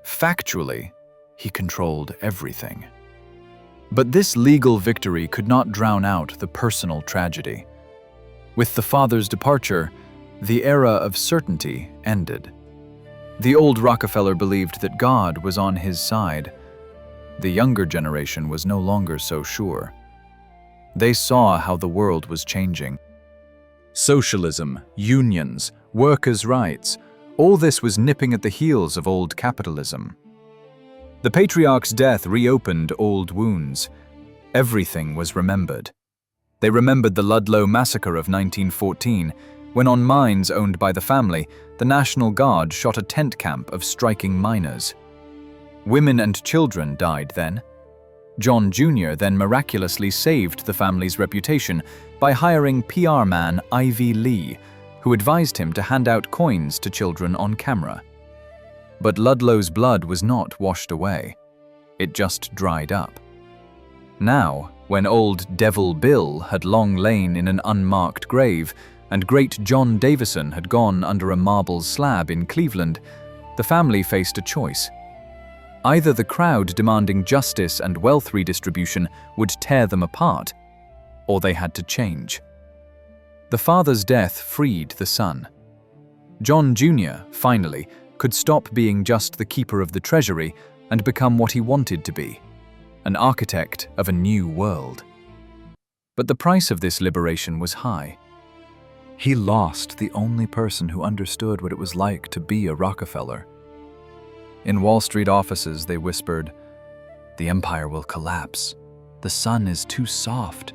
Factually, he controlled everything. But this legal victory could not drown out the personal tragedy. With the father's departure, the era of certainty ended. The old Rockefeller believed that God was on his side. The younger generation was no longer so sure. They saw how the world was changing. Socialism, unions, workers' rights, all this was nipping at the heels of old capitalism. The patriarch's death reopened old wounds. Everything was remembered. They remembered the Ludlow massacre of 1914, when on mines owned by the family, the National Guard shot a tent camp of striking miners. Women and children died then. John Jr. then miraculously saved the family's reputation by hiring PR man Ivy Lee, who advised him to hand out coins to children on camera. But Ludlow's blood was not washed away. It just dried up. Now, when old Devil Bill had long lain in an unmarked grave, and great John Davison had gone under a marble slab in Cleveland, the family faced a choice. Either the crowd demanding justice and wealth redistribution would tear them apart, or they had to change. The father's death freed the son. John Jr., finally, could stop being just the keeper of the treasury and become what he wanted to be, an architect of a new world. But the price of this liberation was high. He lost the only person who understood what it was like to be a Rockefeller. In Wall Street offices, they whispered, "The empire will collapse. The son is too soft.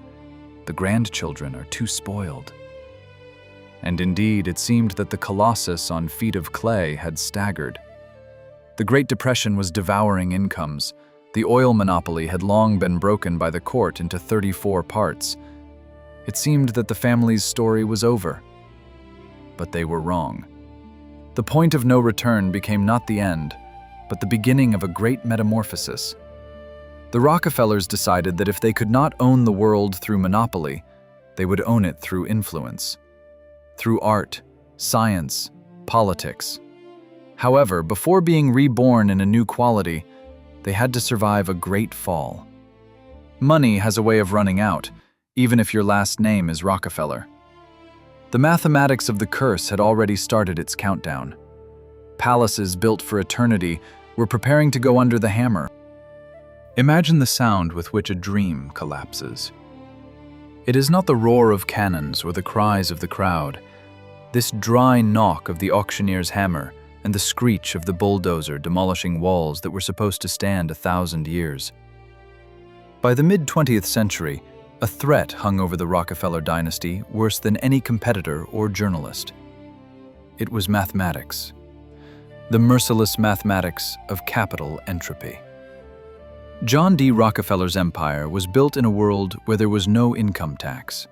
The grandchildren are too spoiled." And indeed, it seemed that the colossus on feet of clay had staggered. The Great Depression was devouring incomes. The oil monopoly had long been broken by the court into 34 parts. It seemed that the family's story was over. But they were wrong. The point of no return became not the end, but the beginning of a great metamorphosis. The Rockefellers decided that if they could not own the world through monopoly, they would own it through influence, through art, science, politics. However, before being reborn in a new quality, they had to survive a great fall. Money has a way of running out, even if your last name is Rockefeller. The mathematics of the curse had already started its countdown. Palaces built for eternity were preparing to go under the hammer. Imagine the sound with which a dream collapses. It is not the roar of cannons or the cries of the crowd. This dry knock of the auctioneer's hammer and the screech of the bulldozer demolishing walls that were supposed to stand 1,000 years. By the mid-20th century, a threat hung over the Rockefeller dynasty worse than any competitor or journalist. It was mathematics. The merciless mathematics of capital entropy. John D. Rockefeller's empire was built in a world where there was no income tax.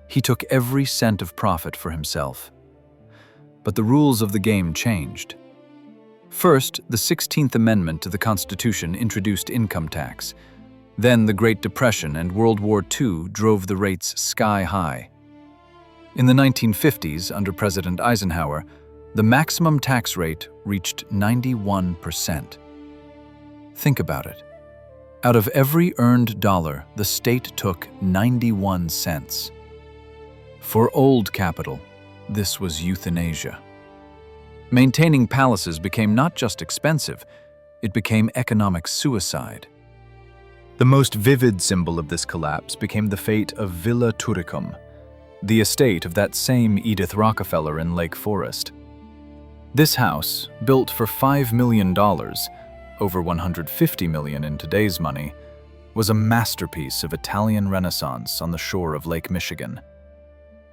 He took every cent of profit for himself. But the rules of the game changed. First, the 16th Amendment to the Constitution introduced income tax. Then the Great Depression and World War II drove the rates sky high. In the 1950s, under President Eisenhower, the maximum tax rate reached 91%. Think about it. Out of every earned dollar, the state took 91 cents. For old capital, this was euthanasia. Maintaining palaces became not just expensive, it became economic suicide. The most vivid symbol of this collapse became the fate of Villa Turicum, the estate of that same Edith Rockefeller in Lake Forest. This house, built for $5 million, over $150 million in today's money, was a masterpiece of Italian Renaissance on the shore of Lake Michigan.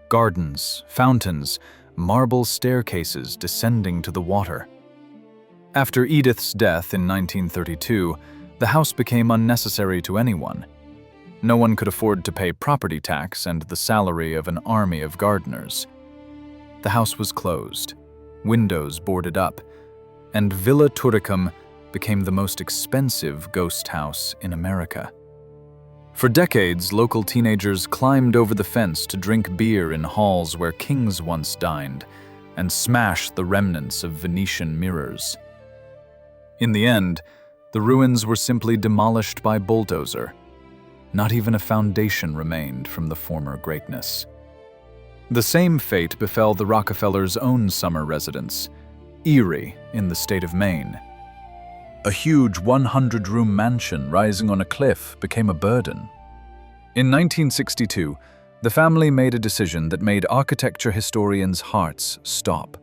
Gardens, fountains, marble staircases descending to the water. After Edith's death in 1932, the house became unnecessary to anyone. No one could afford to pay property tax and the salary of an army of gardeners. The house was closed, windows boarded up, and Villa Turicum became the most expensive ghost house in America. For decades, local teenagers climbed over the fence to drink beer in halls where kings once dined and smash the remnants of Venetian mirrors. In the end, the ruins were simply demolished by bulldozer. Not even a foundation remained from the former greatness. The same fate befell the Rockefellers' own summer residence, Erie in the state of Maine. A huge 100-room mansion rising on a cliff became a burden. In 1962, the family made a decision that made architecture historians' hearts stop.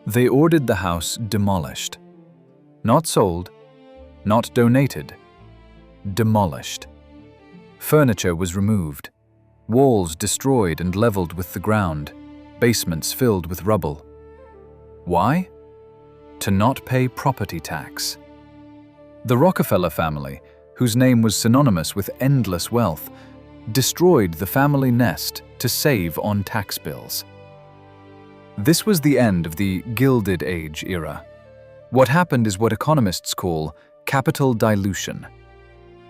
They ordered the house demolished. Not sold, not donated, demolished. Furniture was removed, walls destroyed and leveled with the ground, basements filled with rubble. Why? To not pay property tax. The Rockefeller family, whose name was synonymous with endless wealth, destroyed the family nest to save on tax bills. This was the end of the Gilded Age era. What happened is what economists call capital dilution.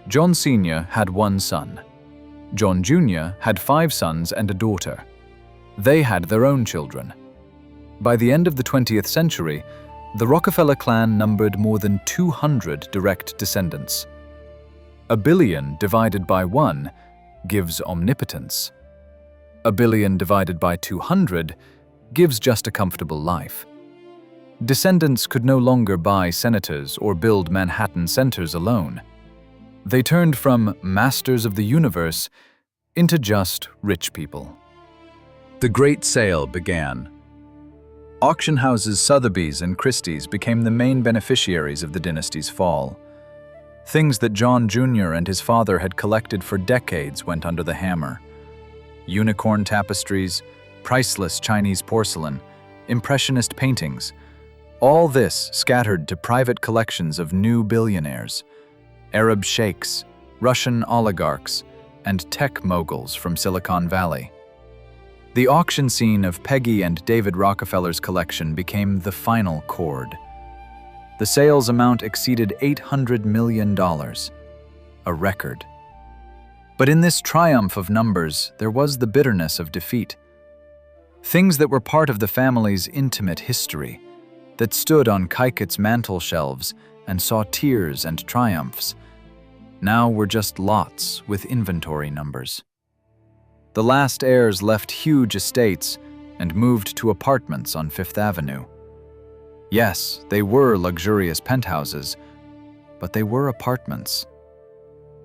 John Sr. had one son. John Jr. had 5 sons and a daughter. They had their own children. By the end of the 20th century, the Rockefeller clan numbered more than 200 direct descendants. 1 billion divided by 1 gives omnipotence. 1 billion divided by 200 gives just a comfortable life. Descendants could no longer buy senators or build Manhattan centers alone. They turned from masters of the universe into just rich people. The Great Sale began. Auction houses Sotheby's and Christie's became the main beneficiaries of the dynasty's fall. Things that John Jr. and his father had collected for decades went under the hammer. Unicorn tapestries, priceless Chinese porcelain, impressionist paintings, all this scattered to private collections of new billionaires, Arab sheikhs, Russian oligarchs, and tech moguls from Silicon Valley. The auction scene of Peggy and David Rockefeller's collection became the final chord. The sales amount exceeded $800 million, a record. But in this triumph of numbers, there was the bitterness of defeat. Things that were part of the family's intimate history, that stood on Kyket's mantel shelves and saw tears and triumphs, now were just lots with inventory numbers. The last heirs left huge estates and moved to apartments on Fifth Avenue. Yes, they were luxurious penthouses, but they were apartments.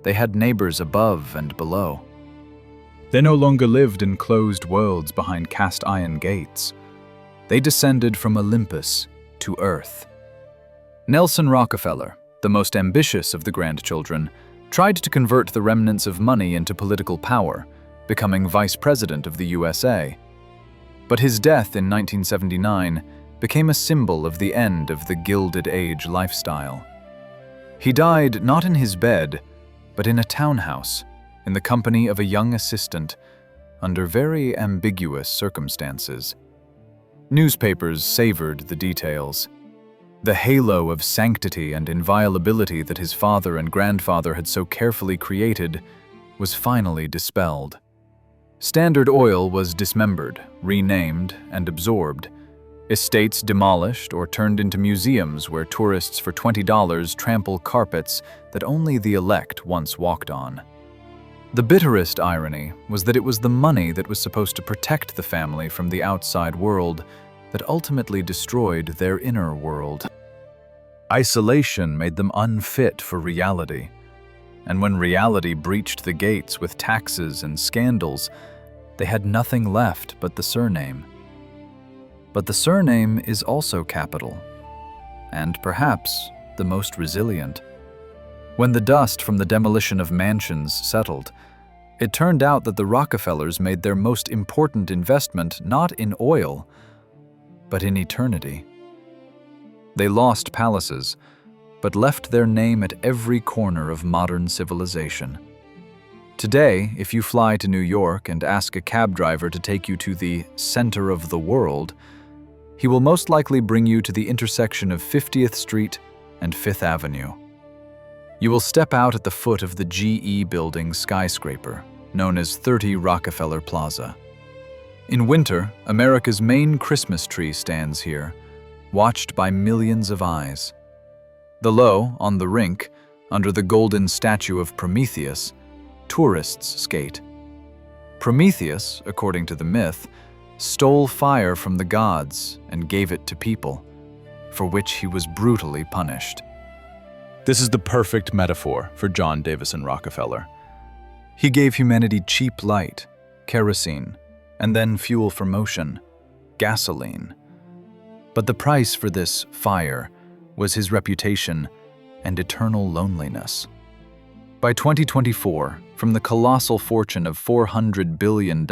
They had neighbors above and below. They no longer lived in closed worlds behind cast iron gates. They descended from Olympus to Earth. Nelson Rockefeller, the most ambitious of the grandchildren, tried to convert the remnants of money into political power, becoming vice president of the USA. But his death in 1979 became a symbol of the end of the Gilded Age lifestyle. He died not in his bed, but in a townhouse, in the company of a young assistant, under very ambiguous circumstances. Newspapers savored the details. The halo of sanctity and inviolability that his father and grandfather had so carefully created was finally dispelled. Standard Oil was dismembered, renamed, and absorbed. Estates demolished or turned into museums where tourists for $20 trample carpets that only the elect once walked on. The bitterest irony was that it was the money that was supposed to protect the family from the outside world that ultimately destroyed their inner world. Isolation made them unfit for reality, and when reality breached the gates with taxes and scandals, they had nothing left but the surname. But the surname is also capital, and perhaps the most resilient. When the dust from the demolition of mansions settled, it turned out that the Rockefellers made their most important investment not in oil, but in eternity. They lost palaces, but left their name at every corner of modern civilization. Today, if you fly to New York and ask a cab driver to take you to the center of the world, he will most likely bring you to the intersection of 50th Street and Fifth Avenue. You will step out at the foot of the GE building skyscraper, known as 30 Rockefeller Plaza. In winter, America's main Christmas tree stands here, watched by millions of eyes. Below, on the rink, under the golden statue of Prometheus, tourists skate. Prometheus, according to the myth, stole fire from the gods and gave it to people, for which he was brutally punished. This is the perfect metaphor for John Davison Rockefeller. He gave humanity cheap light, kerosene, and then fuel for motion, gasoline. But the price for this fire was his reputation and eternal loneliness. By 2024, from the colossal fortune of $400 billion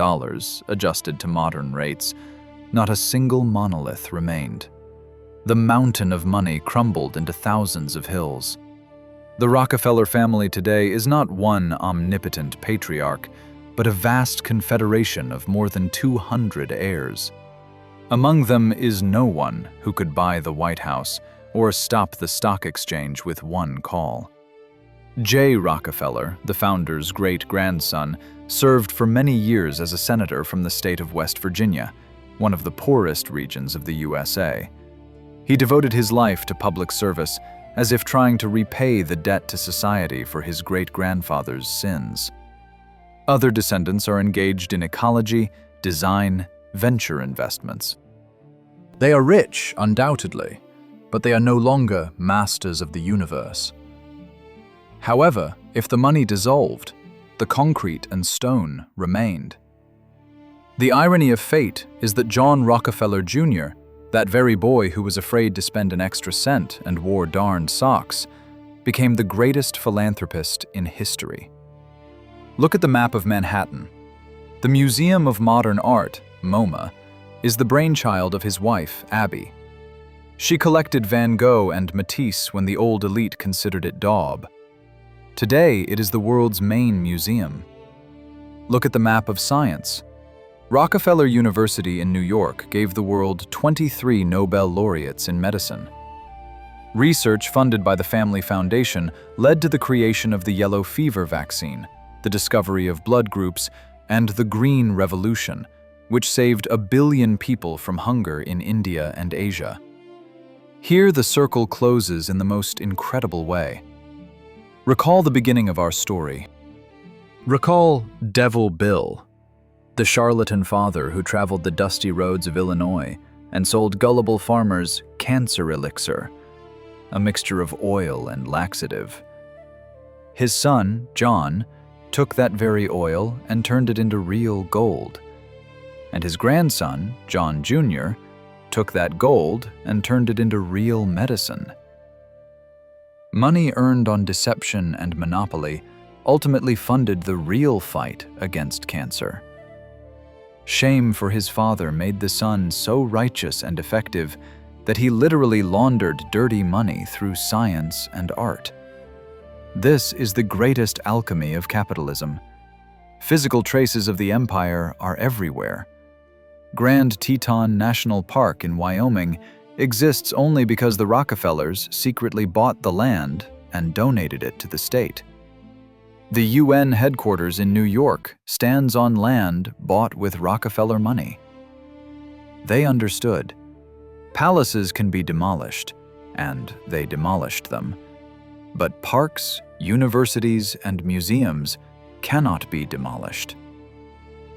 adjusted to modern rates, not a single monolith remained. The mountain of money crumbled into thousands of hills. The Rockefeller family today is not one omnipotent patriarch, but a vast confederation of more than 200 heirs. Among them is no one who could buy the White House or stop the stock exchange with one call. J. Rockefeller, the founder's great-grandson, served for many years as a senator from the state of West Virginia, one of the poorest regions of the USA. He devoted his life to public service, as if trying to repay the debt to society for his great-grandfather's sins. Other descendants are engaged in ecology, design, venture investments. They are rich, undoubtedly, but they are no longer masters of the universe. However, if the money dissolved, the concrete and stone remained. The irony of fate is that John Rockefeller Jr., that very boy who was afraid to spend an extra cent and wore darned socks, became the greatest philanthropist in history. Look at the map of Manhattan. The Museum of Modern Art, MoMA, is the brainchild of his wife, Abby. She collected Van Gogh and Matisse when the old elite considered it daub. Today, it is the world's main museum. Look at the map of science. Rockefeller University in New York gave the world 23 Nobel laureates in medicine. Research funded by the Family Foundation led to the creation of the yellow fever vaccine, the discovery of blood groups, and the Green Revolution, which saved 1 billion people from hunger in India and Asia. Here the circle closes in the most incredible way. Recall the beginning of our story. Recall Devil Bill, the charlatan father who traveled the dusty roads of Illinois and sold gullible farmers cancer elixir, a mixture of oil and laxative. His son, John, took that very oil and turned it into real gold. And his grandson, John Jr., took that gold and turned it into real medicine. Money earned on deception and monopoly ultimately funded the real fight against cancer. Shame for his father made the son so righteous and effective that he literally laundered dirty money through science and art. This is the greatest alchemy of capitalism. Physical traces of the empire are everywhere. Grand Teton National Park in Wyoming exists only because the Rockefellers secretly bought the land and donated it to the state. The UN headquarters in New York stands on land bought with Rockefeller money. They understood. Palaces can be demolished, and they demolished them. But parks, universities, and museums cannot be demolished.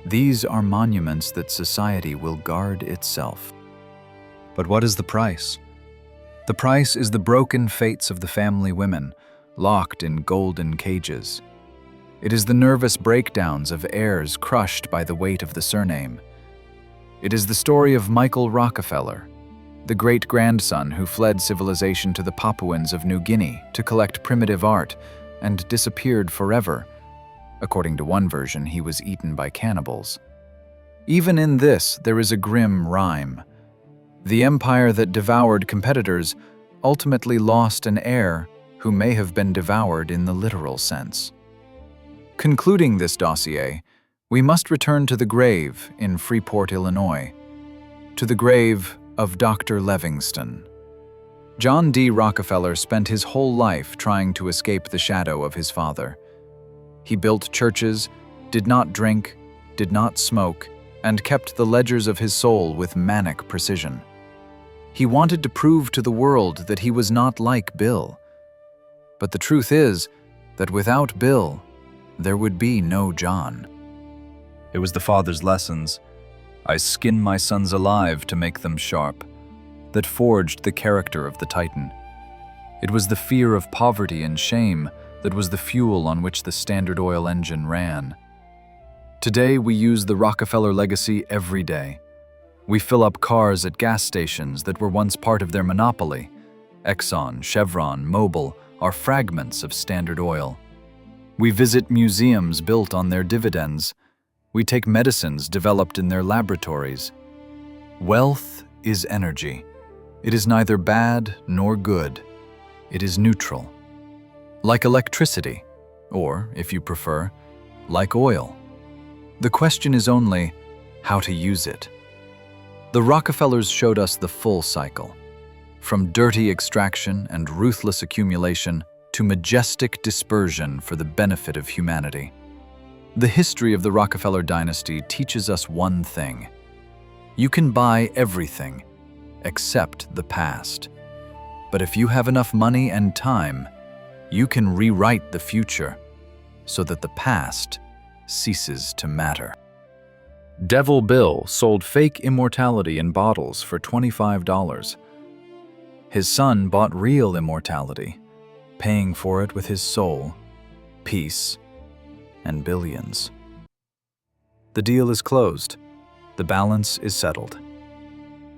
These are monuments that society will guard itself. But what is the price? The price is the broken fates of the family women, locked in golden cages. It is the nervous breakdowns of heirs crushed by the weight of the surname. It is the story of Michael Rockefeller, the great-grandson who fled civilization to the Papuans of New Guinea to collect primitive art and disappeared forever. According to one version, he was eaten by cannibals. Even in this, there is a grim rhyme. The empire that devoured competitors ultimately lost an heir who may have been devoured in the literal sense. Concluding this dossier, we must return to the grave in Freeport, Illinois, to the grave of Dr. Livingston. John D. Rockefeller spent his whole life trying to escape the shadow of his father. He built churches, did not drink, did not smoke, and kept the ledgers of his soul with manic precision. He wanted to prove to the world that he was not like Bill. But the truth is that without Bill, there would be no John. It was the father's lessons, "I skin my sons alive to make them sharp," that forged the character of the Titan. It was the fear of poverty and shame that was the fuel on which the Standard Oil engine ran. Today, we use the Rockefeller legacy every day. We fill up cars at gas stations that were once part of their monopoly. Exxon, Chevron, Mobil are fragments of Standard Oil. We visit museums built on their dividends. We take medicines developed in their laboratories. Wealth is energy. It is neither bad nor good. It is neutral. Like electricity, or, if you prefer, like oil. The question is only how to use it. The Rockefellers showed us the full cycle, from dirty extraction and ruthless accumulation to majestic dispersion for the benefit of humanity. The history of the Rockefeller dynasty teaches us one thing. You can buy everything except the past. But if you have enough money and time, you can rewrite the future so that the past ceases to matter. Devil Bill sold fake immortality in bottles for $25. His son bought real immortality, paying for it with his soul, peace, and billions. The deal is closed. The balance is settled.